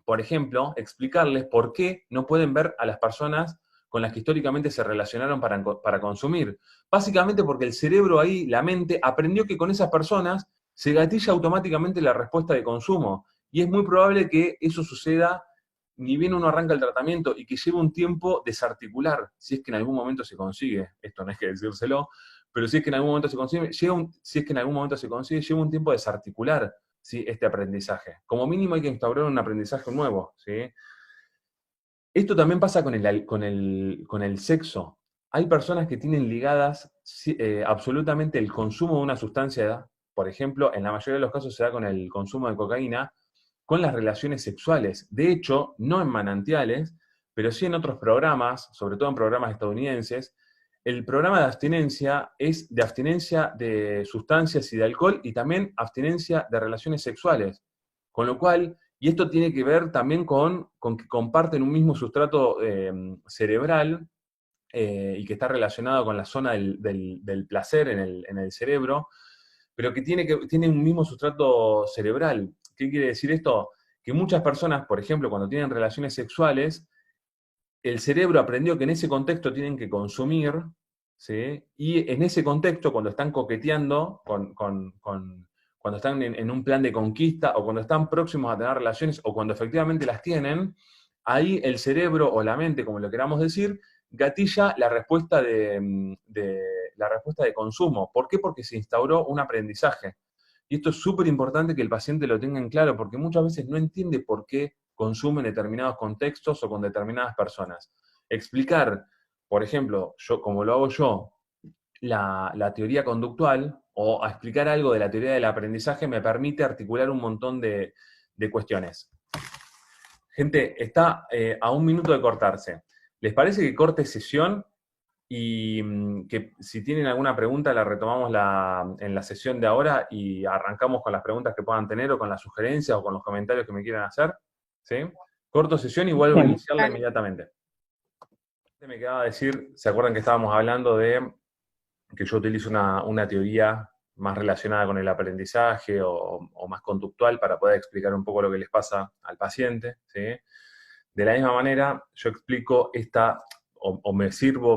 por ejemplo, explicarles por qué no pueden ver a las personas con las que históricamente se relacionaron para consumir. Básicamente porque el cerebro ahí, la mente, aprendió que con esas personas se gatilla automáticamente la respuesta de consumo. Y es muy probable que eso suceda ni bien uno arranca el tratamiento y que lleve un tiempo desarticular, si es que en algún momento se consigue. Esto no es que decírselo, pero si es que en algún momento se consigue, lleva un tiempo desarticular, ¿sí?, este aprendizaje. Como mínimo hay que instaurar un aprendizaje nuevo, ¿sí? Esto también pasa con el sexo. Hay personas que tienen ligadas absolutamente el consumo de una sustancia, por ejemplo, en la mayoría de los casos se da con el consumo de cocaína, con las relaciones sexuales. De hecho, no en Manantiales, pero sí en otros programas, sobre todo en programas estadounidenses, el programa de abstinencia es de abstinencia de sustancias y de alcohol y también abstinencia de relaciones sexuales. Con lo cual, y esto tiene que ver también con que comparten un mismo sustrato cerebral y que está relacionado con la zona del placer en el cerebro, pero que tiene un mismo sustrato cerebral. ¿Qué quiere decir esto? Que muchas personas, por ejemplo, cuando tienen relaciones sexuales, el cerebro aprendió que en ese contexto tienen que consumir, ¿sí? Y en ese contexto, cuando están coqueteando, cuando están en un plan de conquista, o cuando están próximos a tener relaciones, o cuando efectivamente las tienen, ahí el cerebro, o la mente, como lo queramos decir, gatilla la respuesta la respuesta de consumo. ¿Por qué? Porque se instauró un aprendizaje. Y esto es súper importante que el paciente lo tenga en claro, porque muchas veces no entiende por qué consume en determinados contextos o con determinadas personas. Explicar, por ejemplo, como lo hago yo, la teoría conductual, o a explicar algo de la teoría del aprendizaje, me permite articular un montón de cuestiones. Gente, está a un minuto de cortarse. ¿Les parece que corte sesión? Y que si tienen alguna pregunta la retomamos en la sesión de ahora y arrancamos con las preguntas que puedan tener o con las sugerencias o con los comentarios que me quieran hacer. ¿Sí? Corto sesión y vuelvo a iniciarla inmediatamente. Me quedaba decir, ¿se acuerdan que estábamos hablando de que yo utilizo una teoría más relacionada con el aprendizaje o más conductual para poder explicar un poco lo que les pasa al paciente? ¿Sí? De la misma manera, yo explico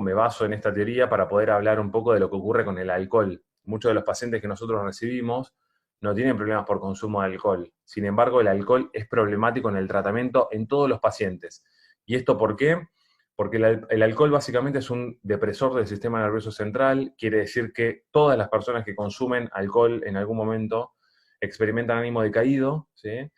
me baso en esta teoría para poder hablar un poco de lo que ocurre con el alcohol. Muchos de los pacientes que nosotros recibimos no tienen problemas por consumo de alcohol. Sin embargo, el alcohol es problemático en el tratamiento en todos los pacientes. ¿Y esto por qué? Porque el alcohol básicamente es un depresor del sistema nervioso central, quiere decir que todas las personas que consumen alcohol en algún momento experimentan ánimo decaído, ¿sí?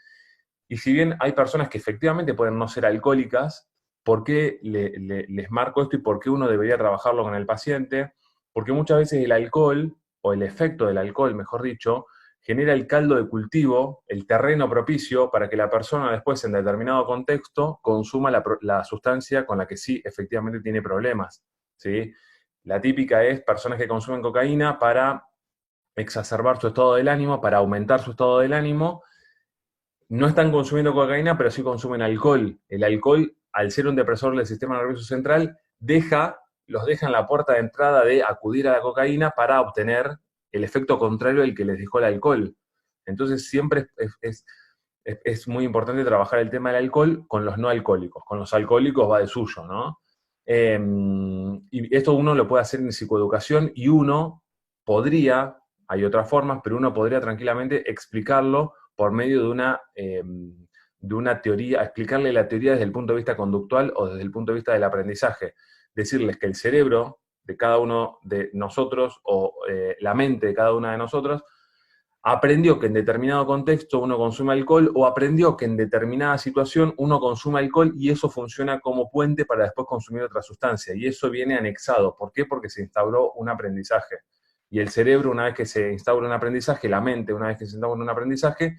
Y si bien hay personas que efectivamente pueden no ser alcohólicas, ¿Por qué les marco esto y por qué uno debería trabajarlo con el paciente? Porque muchas veces el alcohol, o el efecto del alcohol, mejor dicho, genera el caldo de cultivo, el terreno propicio para que la persona después en determinado contexto consuma la sustancia con la que sí efectivamente tiene problemas, ¿sí? La típica es personas que consumen cocaína para exacerbar su estado del ánimo, para aumentar su estado del ánimo. No están consumiendo cocaína, pero sí consumen alcohol. El alcohol, al ser un depresor del sistema nervioso central, los deja en la puerta de entrada de acudir a la cocaína para obtener el efecto contrario al que les dejó el alcohol. Entonces siempre es muy importante trabajar el tema del alcohol con los no alcohólicos. Con los alcohólicos va de suyo, ¿no? Y esto uno lo puede hacer en psicoeducación y uno podría, hay otras formas, pero uno podría tranquilamente explicarlo por medio de una teoría, explicarle la teoría desde el punto de vista conductual o desde el punto de vista del aprendizaje. Decirles que el cerebro de cada uno de nosotros o la mente de cada una de nosotros aprendió que en determinado contexto uno consume alcohol o aprendió que en determinada situación uno consume alcohol y eso funciona como puente para después consumir otra sustancia. Y eso viene anexado. ¿Por qué? Porque se instauró un aprendizaje. Y el cerebro, una vez que se instaura un aprendizaje, la mente, una vez que se instaura un aprendizaje,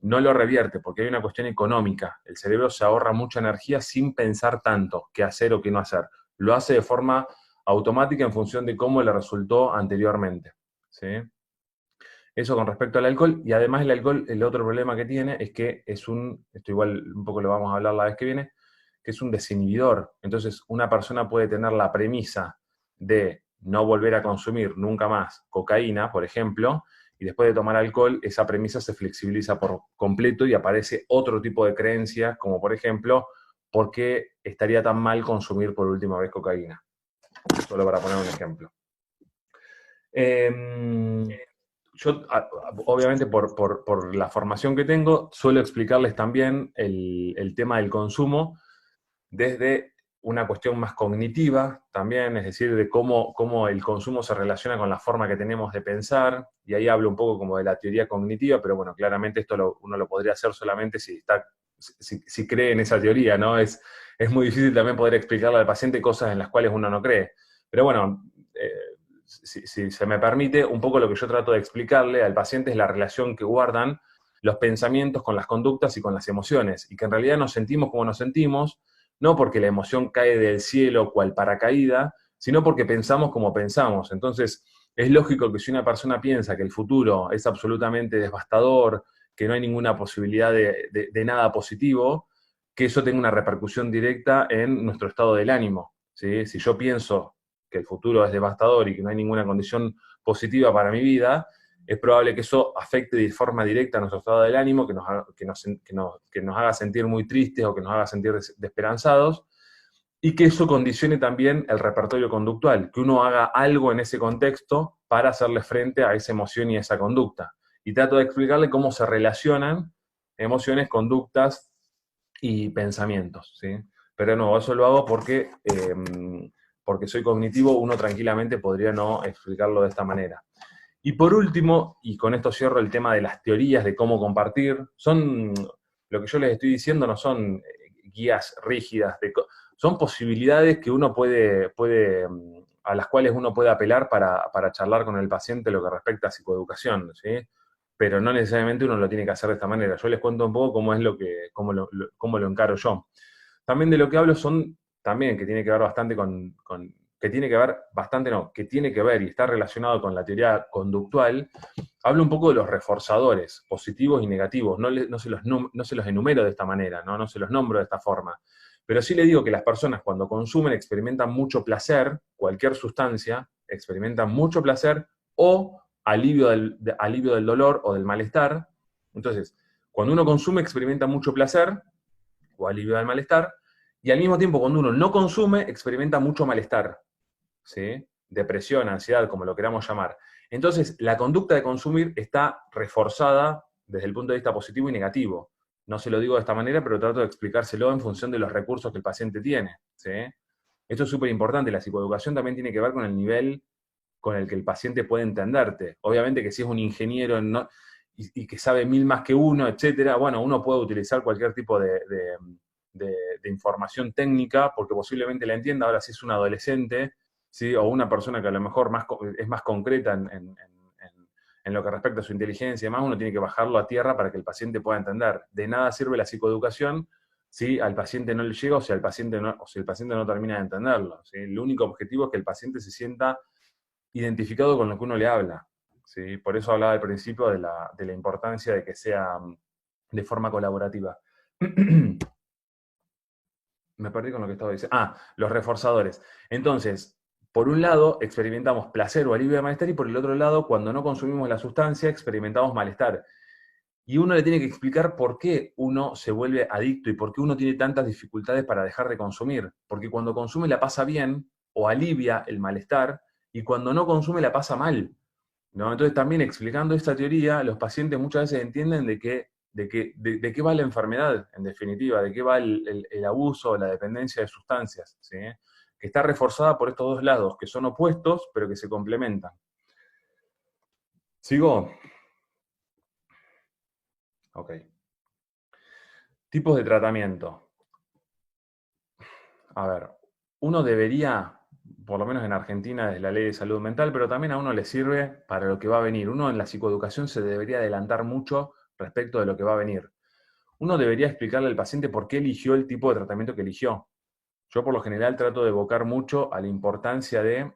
no lo revierte, porque hay una cuestión económica. El cerebro se ahorra mucha energía sin pensar tanto qué hacer o qué no hacer. Lo hace de forma automática en función de cómo le resultó anteriormente, ¿sí? Eso con respecto al alcohol, y además el alcohol, el otro problema que tiene es que esto igual un poco lo vamos a hablar la vez que viene, que es un desinhibidor. Entonces, una persona puede tener la premisa de no volver a consumir nunca más cocaína, por ejemplo, y después de tomar alcohol, esa premisa se flexibiliza por completo y aparece otro tipo de creencias, como por ejemplo, ¿por qué estaría tan mal consumir por última vez cocaína? Solo para poner un ejemplo. Yo, obviamente, por la formación que tengo, suelo explicarles también el tema del consumo desde una cuestión más cognitiva también, es decir, de cómo el consumo se relaciona con la forma que tenemos de pensar, y ahí hablo un poco como de la teoría cognitiva, pero bueno, claramente esto uno lo podría hacer solamente si cree en esa teoría, ¿no? Es muy difícil también poder explicarle al paciente cosas en las cuales uno no cree. Pero bueno, si se me permite, un poco lo que yo trato de explicarle al paciente es la relación que guardan los pensamientos con las conductas y con las emociones, y que en realidad nos sentimos como nos sentimos, no porque la emoción cae del cielo cual paracaída, sino porque pensamos como pensamos. Entonces, es lógico que si una persona piensa que el futuro es absolutamente devastador, que no hay ninguna posibilidad de nada positivo, que eso tenga una repercusión directa en nuestro estado del ánimo, ¿sí? Si yo pienso que el futuro es devastador y que no hay ninguna condición positiva para mi vida, es probable que eso afecte de forma directa a nuestro estado del ánimo, que nos haga sentir muy tristes o que nos haga sentir desesperanzados, y que eso condicione también el repertorio conductual, que uno haga algo en ese contexto para hacerle frente a esa emoción y a esa conducta. Y trato de explicarle cómo se relacionan emociones, conductas y pensamientos, ¿sí? Pero no, eso lo hago porque soy cognitivo, uno tranquilamente podría no explicarlo de esta manera. Y por último, y con esto cierro el tema de las teorías de cómo compartir, lo que yo les estoy diciendo no son guías rígidas, son posibilidades que uno a las cuales uno puede apelar para charlar con el paciente lo que respecta a psicoeducación, ¿sí? Pero no necesariamente uno lo tiene que hacer de esta manera. Yo les cuento un poco cómo lo encaro yo. También de lo que hablo también que tiene que ver bastante que tiene que ver y está relacionado con la teoría conductual. Hablo un poco de los reforzadores, positivos y negativos. No se los enumero de esta manera, no se los nombro de esta forma. Pero sí le digo que las personas cuando consumen experimentan mucho placer, cualquier sustancia, experimentan mucho placer o alivio del dolor o del malestar. Entonces, cuando uno consume experimenta mucho placer o alivio del malestar, y al mismo tiempo cuando uno no consume experimenta mucho malestar, ¿sí? Depresión, ansiedad, como lo queramos llamar. Entonces, la conducta de consumir está reforzada desde el punto de vista positivo y negativo. No se lo digo de esta manera, pero trato de explicárselo en función de los recursos que el paciente tiene, ¿sí? Esto es súper importante. La psicoeducación también tiene que ver con el nivel con el que el paciente puede entenderte. Obviamente que si es un ingeniero y que sabe mil más que uno, etcétera, bueno, uno puede utilizar cualquier tipo de de información técnica, porque posiblemente la entienda. Ahora, si es un adolescente, ¿sí? O una persona que a lo mejor es más concreta en lo que respecta a su inteligencia y demás, uno tiene que bajarlo a tierra para que el paciente pueda entender. De nada sirve la psicoeducación si al paciente no le llega o si el paciente no termina de entenderlo, ¿sí? El único objetivo es que el paciente se sienta identificado con lo que uno le habla, ¿sí? Por eso hablaba al principio de la importancia de que sea de forma colaborativa. Me perdí con lo que estaba diciendo. Los reforzadores. Entonces, por un lado, experimentamos placer o alivio de malestar, y por el otro lado, cuando no consumimos la sustancia, experimentamos malestar. Y uno le tiene que explicar por qué uno se vuelve adicto y por qué uno tiene tantas dificultades para dejar de consumir. Porque cuando consume la pasa bien o alivia el malestar, y cuando no consume la pasa mal, ¿no? Entonces, también explicando esta teoría, los pacientes muchas veces entienden de qué va la enfermedad, en definitiva, de qué va el abuso o la dependencia de sustancias, ¿sí? Que está reforzada por estos dos lados, que son opuestos, pero que se complementan. ¿Sigo? Ok. Tipos de tratamiento. A ver, uno debería, por lo menos en Argentina, es la ley de salud mental, pero también a uno le sirve para lo que va a venir. Uno en la psicoeducación se debería adelantar mucho respecto de lo que va a venir. Uno debería explicarle al paciente por qué eligió el tipo de tratamiento que eligió. Yo por lo general trato de evocar mucho a la importancia de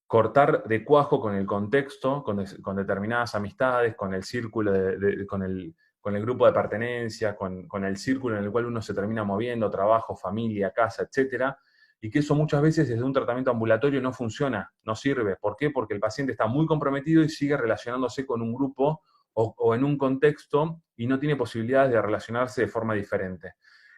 cortar de cuajo con el contexto, con determinadas amistades, con el círculo, con el grupo de pertenencia, con el círculo en el cual uno se termina moviendo, trabajo, familia, casa, etc. Y que eso muchas veces desde un tratamiento ambulatorio no funciona, no sirve. ¿Por qué? Porque el paciente está muy comprometido y sigue relacionándose con un grupo o en un contexto y no tiene posibilidades de relacionarse de forma diferente.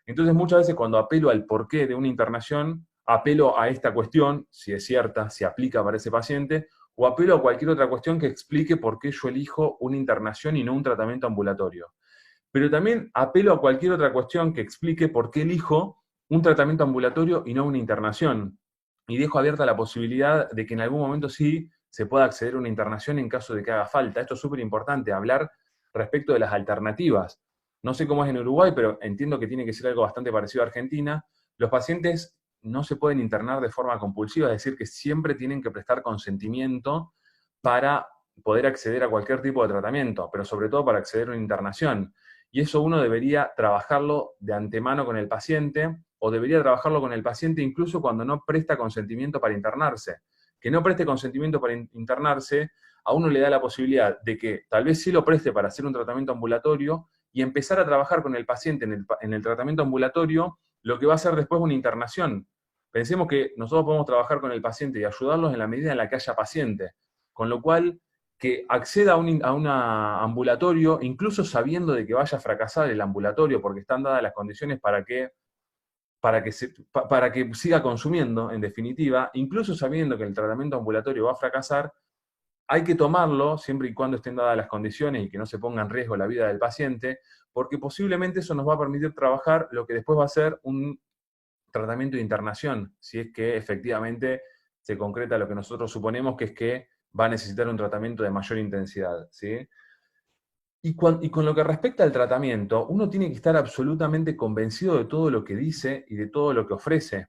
Entonces muchas veces cuando apelo al porqué de una internación, apelo a esta cuestión, si es cierta, si aplica para ese paciente, o apelo a cualquier otra cuestión que explique por qué yo elijo una internación y no un tratamiento ambulatorio. Pero también apelo a cualquier otra cuestión que explique por qué elijo un tratamiento ambulatorio y no una internación. Y dejo abierta la posibilidad de que en algún momento sí se pueda acceder a una internación en caso de que haga falta. Esto es súper importante, hablar respecto de las alternativas. No sé cómo es en Uruguay, pero entiendo que tiene que ser algo bastante parecido a Argentina. Los pacientes no se pueden internar de forma compulsiva, es decir, que siempre tienen que prestar consentimiento para poder acceder a cualquier tipo de tratamiento, pero sobre todo para acceder a una internación. Y eso uno debería trabajarlo de antemano con el paciente, o debería trabajarlo con el paciente incluso cuando no presta consentimiento para internarse. Que no preste consentimiento para internarse, a uno le da la posibilidad de que tal vez sí lo preste para hacer un tratamiento ambulatorio y empezar a trabajar con el paciente en el tratamiento ambulatorio lo que va a ser después una internación. Pensemos que nosotros podemos trabajar con el paciente y ayudarlos en la medida en la que haya paciente. Con lo cual, que acceda a un ambulatorio, incluso sabiendo de que vaya a fracasar el ambulatorio, porque están dadas las condiciones para que siga consumiendo, en definitiva, incluso sabiendo que el tratamiento ambulatorio va a fracasar, hay que tomarlo siempre y cuando estén dadas las condiciones y que no se ponga en riesgo la vida del paciente, porque posiblemente eso nos va a permitir trabajar lo que después va a ser un tratamiento de internación, si es que efectivamente se concreta lo que nosotros suponemos, que es que va a necesitar un tratamiento de mayor intensidad, ¿sí? Y con lo que respecta al tratamiento, uno tiene que estar absolutamente convencido de todo lo que dice y de todo lo que ofrece.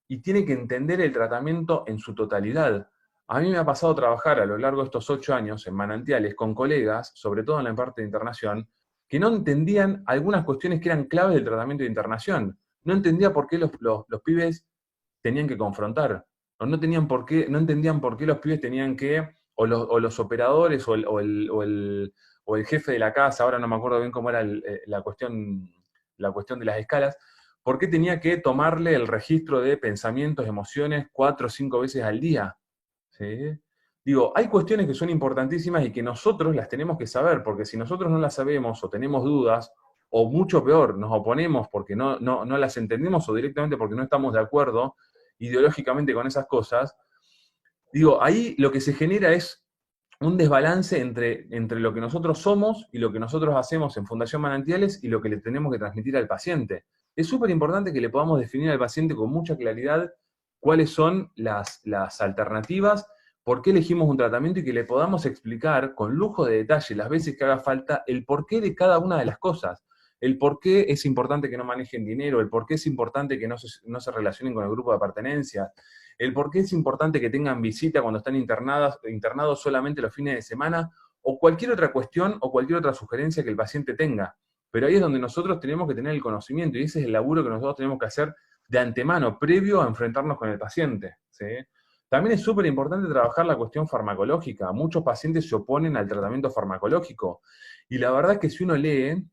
Y tiene que entender el tratamiento en su totalidad. A mí me ha pasado trabajar a lo largo de estos 8 años en Manantiales con colegas, sobre todo en la parte de internación, que no entendían algunas cuestiones que eran claves del tratamiento de internación. No entendía por qué los pibes tenían que confrontar. No entendían por qué los pibes tenían que, o los operadores, o el jefe de la casa, ahora no me acuerdo bien cómo era la cuestión de las escalas, por qué tenía que tomarle el registro de pensamientos, emociones 4 o 5 veces al día. ¿Sí? Digo, hay cuestiones que son importantísimas y que nosotros las tenemos que saber, porque si nosotros no las sabemos o tenemos dudas, o mucho peor, nos oponemos porque no las entendemos o directamente porque no estamos de acuerdo ideológicamente con esas cosas, digo, ahí lo que se genera es un desbalance entre lo que nosotros somos y lo que nosotros hacemos en Fundación Manantiales y lo que le tenemos que transmitir al paciente. Es súper importante que le podamos definir al paciente con mucha claridad cuáles son las alternativas, por qué elegimos un tratamiento y que le podamos explicar con lujo de detalle las veces que haga falta el porqué de cada una de las cosas. el por qué es importante que no manejen dinero, el por qué es importante que no se relacionen con el grupo de pertenencia, el por qué es importante que tengan visita cuando están internados solamente los fines de semana, o cualquier otra cuestión o cualquier otra sugerencia que el paciente tenga. Pero ahí es donde nosotros tenemos que tener el conocimiento, y ese es el laburo que nosotros tenemos que hacer de antemano, previo a enfrentarnos con el paciente, ¿sí? También es súper importante trabajar la cuestión farmacológica. Muchos pacientes se oponen al tratamiento farmacológico. Y la verdad es que si uno lee,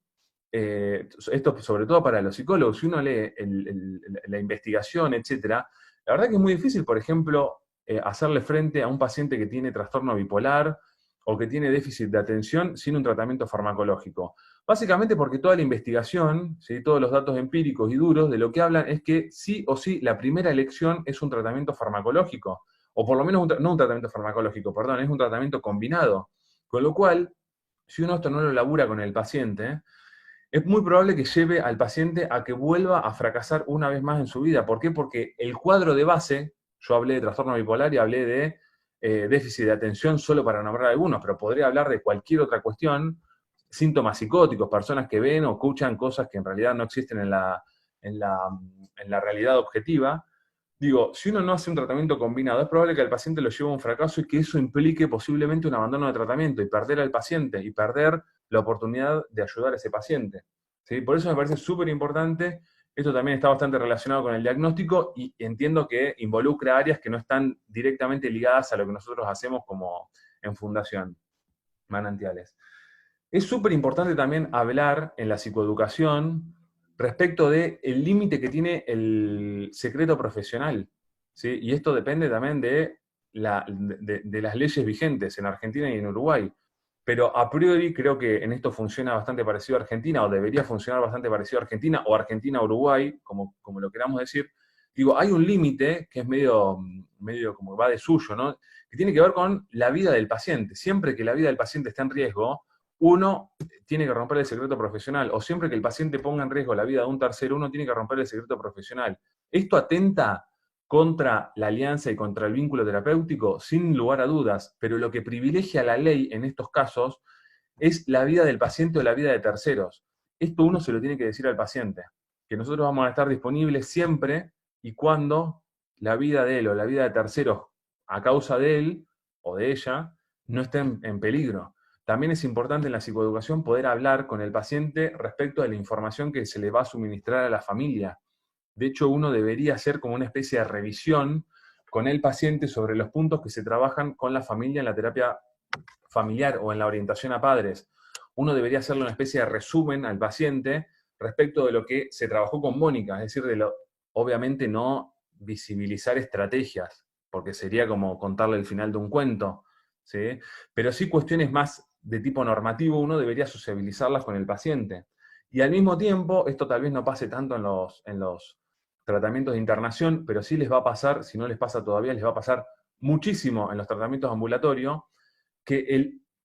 esto sobre todo para los psicólogos, si uno lee la investigación, etcétera, la verdad que es muy difícil, por ejemplo, hacerle frente a un paciente que tiene trastorno bipolar o que tiene déficit de atención sin un tratamiento farmacológico. Básicamente porque toda la investigación, ¿sí?, todos los datos empíricos y duros de lo que hablan es que sí o sí la primera elección es un tratamiento farmacológico, o por lo menos no un tratamiento farmacológico, perdón, es un tratamiento combinado. Con lo cual, si uno esto no lo labura con el paciente, es muy probable que lleve al paciente a que vuelva a fracasar una vez más en su vida. ¿Por qué? Porque el cuadro de base, yo hablé de trastorno bipolar y hablé de déficit de atención solo para nombrar algunos, pero podría hablar de cualquier otra cuestión, síntomas psicóticos, personas que ven o escuchan cosas que en realidad no existen en la realidad objetiva. Digo, si uno no hace un tratamiento combinado, es probable que el paciente lo lleve a un fracaso y que eso implique posiblemente un abandono de tratamiento y perder al paciente y perder la oportunidad de ayudar a ese paciente, ¿sí? Por eso me parece súper importante. Esto también está bastante relacionado con el diagnóstico y entiendo que involucra áreas que no están directamente ligadas a lo que nosotros hacemos como en Fundación Manantiales. Es súper importante también hablar en la psicoeducación respecto del límite que tiene el secreto profesional, ¿sí? Y esto depende también de las leyes vigentes en Argentina y en Uruguay. Pero a priori creo que en esto funciona bastante parecido a Argentina, o debería funcionar bastante parecido a Argentina, o Argentina-Uruguay, como lo queramos decir. Digo, hay un límite que es medio como que va de suyo, ¿no? Que tiene que ver con la vida del paciente. Siempre que la vida del paciente está en riesgo, uno tiene que romper el secreto profesional, o siempre que el paciente ponga en riesgo la vida de un tercero, uno tiene que romper el secreto profesional. Esto atenta contra la alianza y contra el vínculo terapéutico, sin lugar a dudas, pero lo que privilegia la ley en estos casos es la vida del paciente o la vida de terceros. Esto uno se lo tiene que decir al paciente, que nosotros vamos a estar disponibles siempre y cuando la vida de él o la vida de terceros a causa de él o de ella no estén en peligro. También es importante en la psicoeducación poder hablar con el paciente respecto de la información que se le va a suministrar a la familia. De hecho, uno debería hacer como una especie de revisión con el paciente sobre los puntos que se trabajan con la familia en la terapia familiar o en la orientación a padres. Uno debería hacerle una especie de resumen al paciente respecto de lo que se trabajó con Mónica, es decir, obviamente no visibilizar estrategias, porque sería como contarle el final de un cuento, ¿sí? Pero sí cuestiones más de tipo normativo, uno debería sociabilizarlas con el paciente. Y al mismo tiempo, esto tal vez no pase tanto en los tratamientos de internación, pero sí les va a pasar, si no les pasa todavía, les va a pasar muchísimo en los tratamientos ambulatorios, que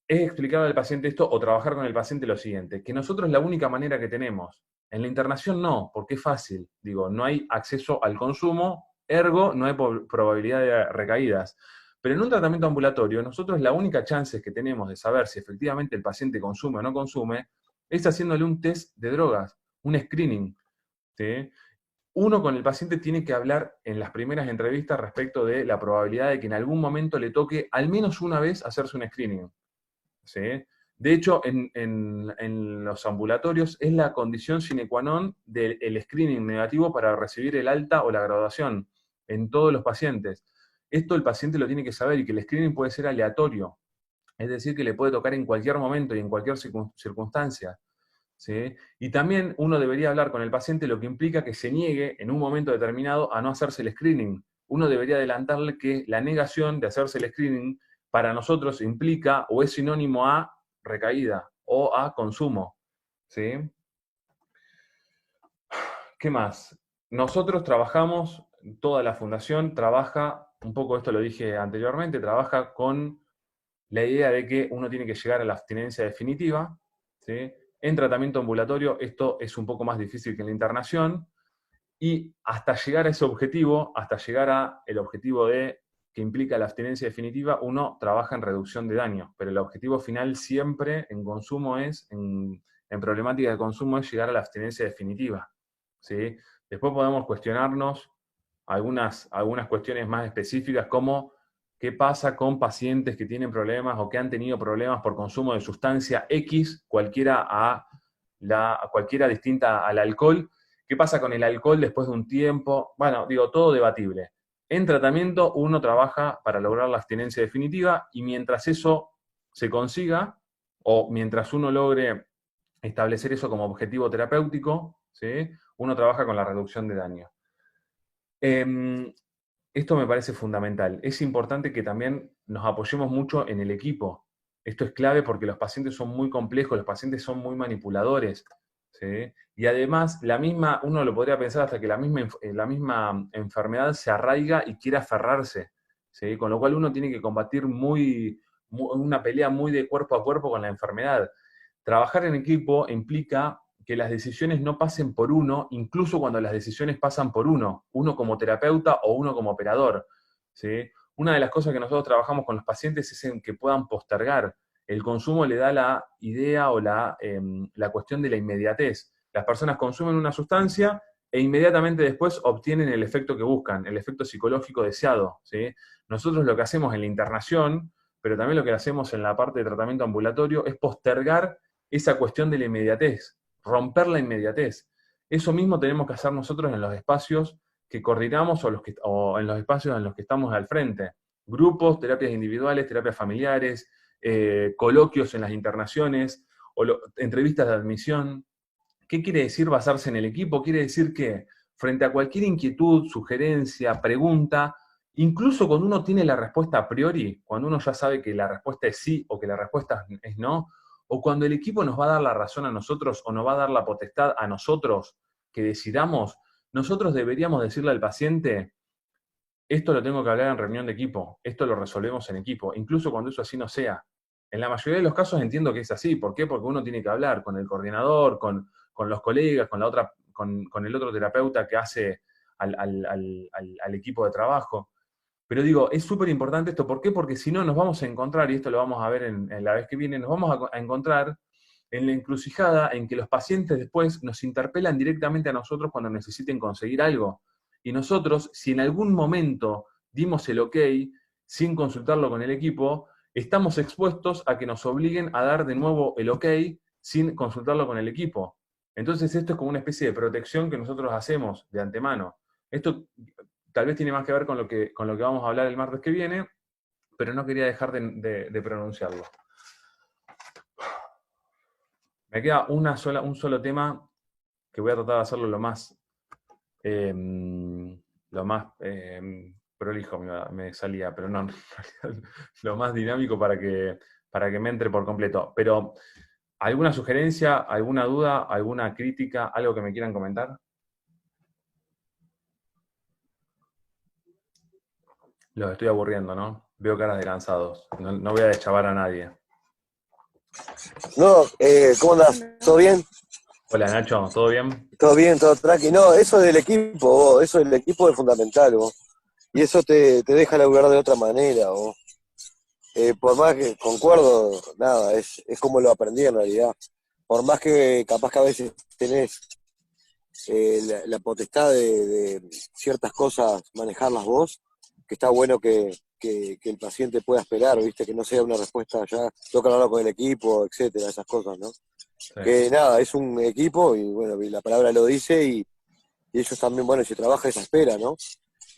es explicar al paciente esto o trabajar con el paciente lo siguiente, que nosotros la única manera que tenemos, en la internación no, porque es fácil, digo, no hay acceso al consumo, ergo no hay probabilidad de recaídas. Pero en un tratamiento ambulatorio, nosotros la única chance que tenemos de saber si efectivamente el paciente consume o no consume es haciéndole un test de drogas, un screening, ¿sí? Uno con el paciente tiene que hablar en las primeras entrevistas respecto de la probabilidad de que en algún momento le toque al menos una vez hacerse un screening, ¿sí? De hecho, en los ambulatorios es la condición sine qua non del screening negativo para recibir el alta o la graduación en todos los pacientes. Esto el paciente lo tiene que saber, y que el screening puede ser aleatorio, es decir, que le puede tocar en cualquier momento y en cualquier circunstancia, ¿sí? Y también uno debería hablar con el paciente lo que implica que se niegue en un momento determinado a no hacerse el screening. Uno debería adelantarle que la negación de hacerse el screening para nosotros implica o es sinónimo a recaída o a consumo, ¿sí? ¿Qué más? Nosotros trabajamos, toda la fundación trabaja, un poco esto lo dije anteriormente, trabaja con la idea de que uno tiene que llegar a la abstinencia definitiva, ¿sí? En tratamiento ambulatorio esto es un poco más difícil que en la internación, y hasta llegar a ese objetivo, hasta llegar a el objetivo que implica la abstinencia definitiva, uno trabaja en reducción de daño, pero el objetivo final siempre en consumo es, en en problemática de consumo es llegar a la abstinencia definitiva, ¿sí? Después podemos cuestionarnos algunas cuestiones más específicas, como qué pasa con pacientes que tienen problemas o que han tenido problemas por consumo de sustancia X, cualquiera distinta al alcohol. ¿Qué pasa con el alcohol después de un tiempo? Bueno, digo, todo debatible. En tratamiento uno trabaja para lograr la abstinencia definitiva y mientras eso se consiga, o mientras uno logre establecer eso como objetivo terapéutico, ¿sí? Uno trabaja con la reducción de daño. Esto me parece fundamental. Es importante que también nos apoyemos mucho en el equipo. Esto es clave porque los pacientes son muy complejos, los pacientes son muy manipuladores, ¿sí? Y además, uno lo podría pensar hasta que la misma enfermedad se arraiga y quiera aferrarse, ¿sí? Con lo cual uno tiene que combatir una pelea muy de cuerpo a cuerpo con la enfermedad. Trabajar en equipo implica que las decisiones no pasen por uno, incluso cuando las decisiones pasan por uno como terapeuta o uno como operador, ¿sí? Una de las cosas que nosotros trabajamos con los pacientes es en que puedan postergar. El consumo le da la idea o la cuestión de la inmediatez. Las personas consumen una sustancia e inmediatamente después obtienen el efecto que buscan, el efecto psicológico deseado, ¿sí? Nosotros lo que hacemos en la internación, pero también lo que hacemos en la parte de tratamiento ambulatorio, es postergar esa cuestión de la inmediatez, romper la inmediatez. Eso mismo tenemos que hacer nosotros en los espacios que coordinamos o en los espacios en los que estamos al frente. Grupos, terapias individuales, terapias familiares, coloquios en las internaciones, entrevistas de admisión. ¿Qué quiere decir basarse en el equipo? Quiere decir que frente a cualquier inquietud, sugerencia, pregunta, incluso cuando uno tiene la respuesta a priori, cuando uno ya sabe que la respuesta es sí o que la respuesta es no, o cuando el equipo nos va a dar la razón a nosotros o nos va a dar la potestad a nosotros que decidamos, nosotros deberíamos decirle al paciente: esto lo tengo que hablar en reunión de equipo, esto lo resolvemos en equipo, incluso cuando eso así no sea. En la mayoría de los casos entiendo que es así. ¿Por qué? Porque uno tiene que hablar con el coordinador, con los colegas, con el otro terapeuta que hace al equipo de trabajo. Pero digo, es súper importante esto. ¿Por qué? Porque si no nos vamos a encontrar, y esto lo vamos a ver en la vez que viene, nos vamos a encontrar en la encrucijada en que los pacientes después nos interpelan directamente a nosotros cuando necesiten conseguir algo. Y nosotros, si en algún momento dimos el ok sin consultarlo con el equipo, estamos expuestos a que nos obliguen a dar de nuevo el ok sin consultarlo con el equipo. Entonces esto es como una especie de protección que nosotros hacemos de antemano. Esto tal vez tiene más que ver con lo que vamos a hablar el martes que viene, pero no quería dejar de pronunciarlo. Me queda un solo tema que voy a tratar de hacerlo lo más prolijo me salía, pero no, lo más dinámico para que me entre por completo. Pero, ¿alguna sugerencia, alguna duda, alguna crítica, algo que me quieran comentar? Los estoy aburriendo, ¿no? Veo caras de cansados. No voy a deschavar a nadie. No, ¿cómo andás? ¿Todo bien? Hola Nacho, ¿todo bien? Todo bien, todo tranqui. No, eso del equipo, vos, eso del equipo es fundamental, vos. Y eso te deja laburar de otra manera, vos. Por más que concuerdo, nada, es como lo aprendí en realidad. Por más que capaz que a veces tenés la potestad de ciertas cosas manejarlas vos, que está bueno que el paciente pueda esperar, ¿viste? Que no sea una respuesta ya, toca hablarlo con el equipo, etcétera, esas cosas, ¿no? Sí. Que nada, es un equipo y bueno, y la palabra lo dice y ellos también, bueno, si trabaja esa espera, ¿no?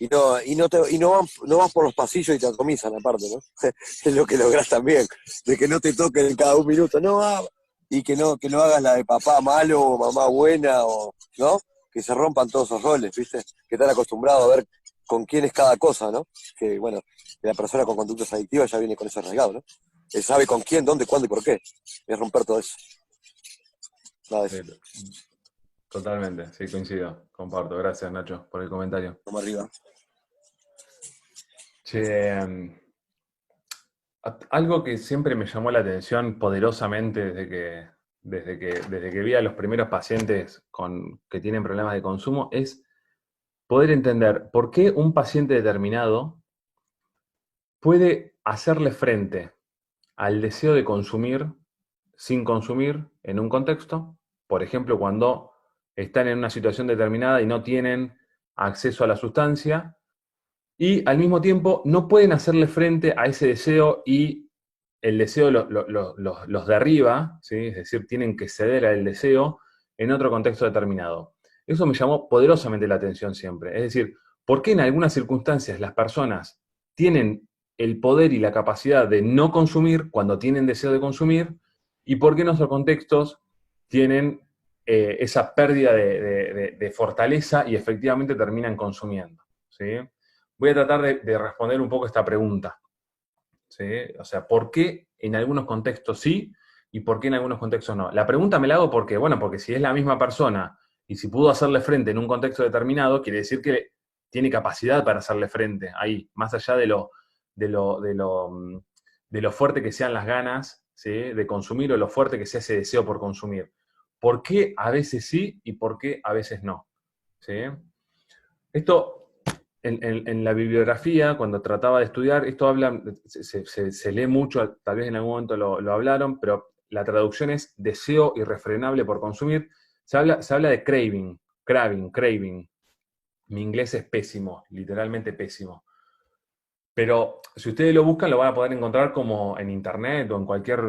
No vas por los pasillos y te atomisan aparte, ¿no? Es lo que lográs también, de que no te toquen cada un minuto, no, y que no hagas la de papá malo o mamá buena, o ¿no? Que se rompan todos esos roles, ¿viste? Que están acostumbrados a ver con quién es cada cosa, ¿no? Que bueno, que la persona con conductas adictivas ya viene con eso arraigado, ¿no? Él sabe con quién, dónde, cuándo y por qué. Es romper todo eso. Nada de eso. Totalmente, sí, coincido, comparto. Gracias Nacho por el comentario. Vamos arriba. Che, algo que siempre me llamó la atención poderosamente desde que vi a los primeros pacientes que tienen problemas de consumo es poder entender por qué un paciente determinado puede hacerle frente al deseo de consumir sin consumir en un contexto, por ejemplo, cuando están en una situación determinada y no tienen acceso a la sustancia, y al mismo tiempo no pueden hacerle frente a ese deseo y el deseo los derriba, ¿sí? Es decir, tienen que ceder al deseo en otro contexto determinado. Eso me llamó poderosamente la atención siempre. Es decir, ¿por qué en algunas circunstancias las personas tienen el poder y la capacidad de no consumir cuando tienen deseo de consumir? ¿Y por qué en otros contextos tienen esa pérdida de fortaleza y efectivamente terminan consumiendo? ¿Sí? Voy a tratar de responder un poco esta pregunta. ¿Sí? O sea, ¿por qué en algunos contextos sí y por qué en algunos contextos no? La pregunta me la hago porque, bueno, porque si es la misma persona y si pudo hacerle frente en un contexto determinado, quiere decir que tiene capacidad para hacerle frente ahí, más allá de lo fuerte que sean las ganas, ¿sí? De consumir o lo fuerte que sea ese deseo por consumir. ¿Por qué a veces sí y por qué a veces no? ¿Sí? Esto en la bibliografía, cuando trataba de estudiar, esto habla, se lee mucho, tal vez en algún momento lo hablaron, pero la traducción es deseo irrefrenable por consumir. Se habla de craving. Mi inglés es pésimo, literalmente pésimo. Pero si ustedes lo buscan, lo van a poder encontrar como en internet o en cualquier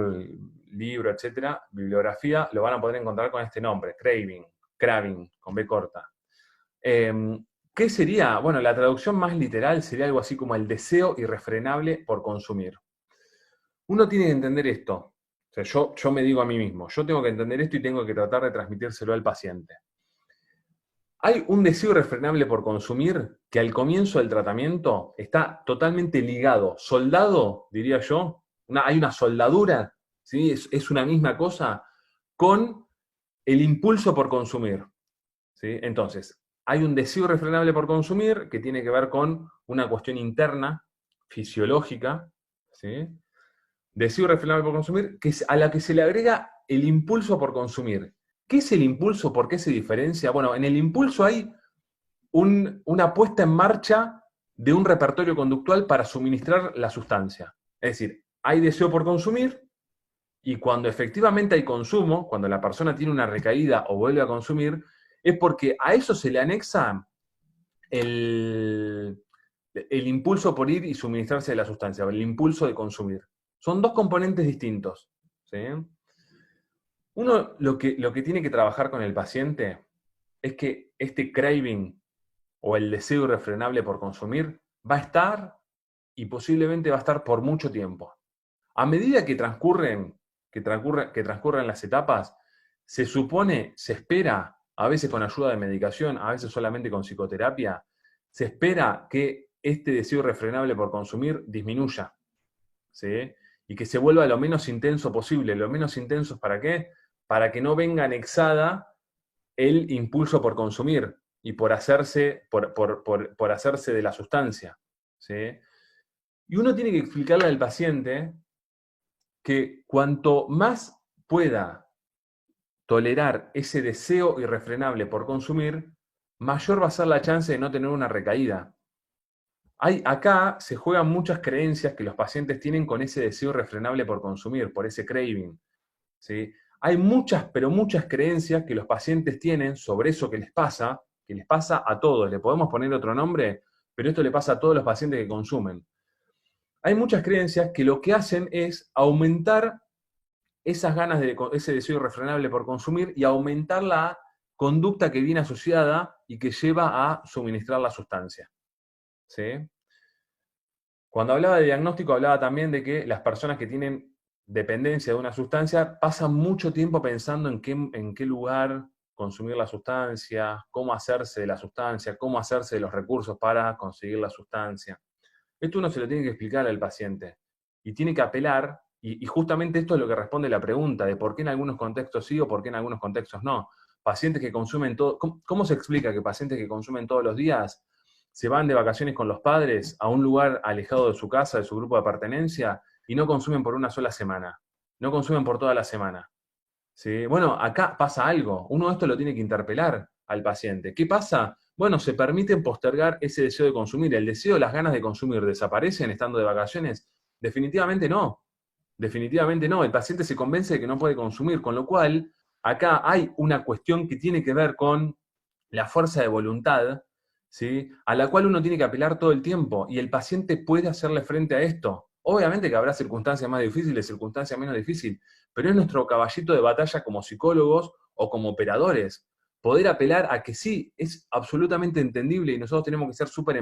libro, etcétera, bibliografía, lo van a poder encontrar con este nombre, craving, con B corta. ¿Qué sería? Bueno, la traducción más literal sería algo así como el deseo irrefrenable por consumir. Uno tiene que entender esto. O sea, yo me digo a mí mismo, yo tengo que entender esto y tengo que tratar de transmitírselo al paciente. Hay un deseo irrefrenable por consumir que al comienzo del tratamiento está totalmente ligado, soldado, diría yo, hay una soldadura, ¿sí? Es una misma cosa, con el impulso por consumir. ¿Sí? Entonces, hay un deseo irrefrenable por consumir que tiene que ver con una cuestión interna, fisiológica, ¿sí? Deseo irrefrenable por consumir, a la que se le agrega el impulso por consumir. ¿Qué es el impulso? ¿Por qué se diferencia? Bueno, en el impulso hay una puesta en marcha de un repertorio conductual para suministrar la sustancia. Es decir, hay deseo por consumir y cuando efectivamente hay consumo, cuando la persona tiene una recaída o vuelve a consumir, es porque a eso se le anexa el impulso por ir y suministrarse de la sustancia, el impulso de consumir. Son dos componentes distintos. ¿Sí? Uno lo que tiene que trabajar con el paciente es que este craving o el deseo irrefrenable por consumir va a estar y posiblemente va a estar por mucho tiempo. A medida que transcurren las etapas, se supone, se espera, a veces con ayuda de medicación, a veces solamente con psicoterapia, se espera que este deseo irrefrenable por consumir disminuya, ¿sí? Y que se vuelva lo menos intenso posible. ¿Lo menos intenso para qué? Para que no venga anexada el impulso por consumir y por hacerse de la sustancia, ¿sí? Y uno tiene que explicarle al paciente que cuanto más pueda tolerar ese deseo irrefrenable por consumir, mayor va a ser la chance de no tener una recaída. Acá se juegan muchas creencias que los pacientes tienen con ese deseo irrefrenable por consumir, por ese craving, ¿sí? Hay muchas, pero muchas creencias que los pacientes tienen sobre eso que les pasa a todos. Le podemos poner otro nombre, pero esto le pasa a todos los pacientes que consumen. Hay muchas creencias que lo que hacen es aumentar esas ganas ese deseo irrefrenable por consumir y aumentar la conducta que viene asociada y que lleva a suministrar la sustancia. ¿Sí? Cuando hablaba de diagnóstico, hablaba también de que las personas que tienen dependencia de una sustancia pasan mucho tiempo pensando en qué lugar consumir la sustancia, cómo hacerse de la sustancia, cómo hacerse de los recursos para conseguir la sustancia. Esto uno se lo tiene que explicar al paciente y tiene que apelar, y justamente esto es lo que responde la pregunta de por qué en algunos contextos sí o por qué en algunos contextos no. Pacientes que consumen todo, ¿cómo se explica que pacientes que consumen todos los días se van de vacaciones con los padres a un lugar alejado de su casa, de su grupo de pertenencia, y no consumen por una sola semana? No consumen por toda la semana. ¿Sí? Bueno, acá pasa algo. Uno esto lo tiene que interpelar al paciente. ¿Qué pasa? Bueno, se permiten postergar ese deseo de consumir. ¿El deseo, las ganas de consumir desaparecen estando de vacaciones? Definitivamente no. definitivamente no. El paciente se convence de que no puede consumir, con lo cual acá hay una cuestión que tiene que ver con la fuerza de voluntad, ¿sí? A la cual uno tiene que apelar todo el tiempo, y el paciente puede hacerle frente a esto. Obviamente que habrá circunstancias más difíciles, circunstancias menos difíciles, pero es nuestro caballito de batalla como psicólogos o como operadores, poder apelar a que sí, es absolutamente entendible y nosotros tenemos que ser súper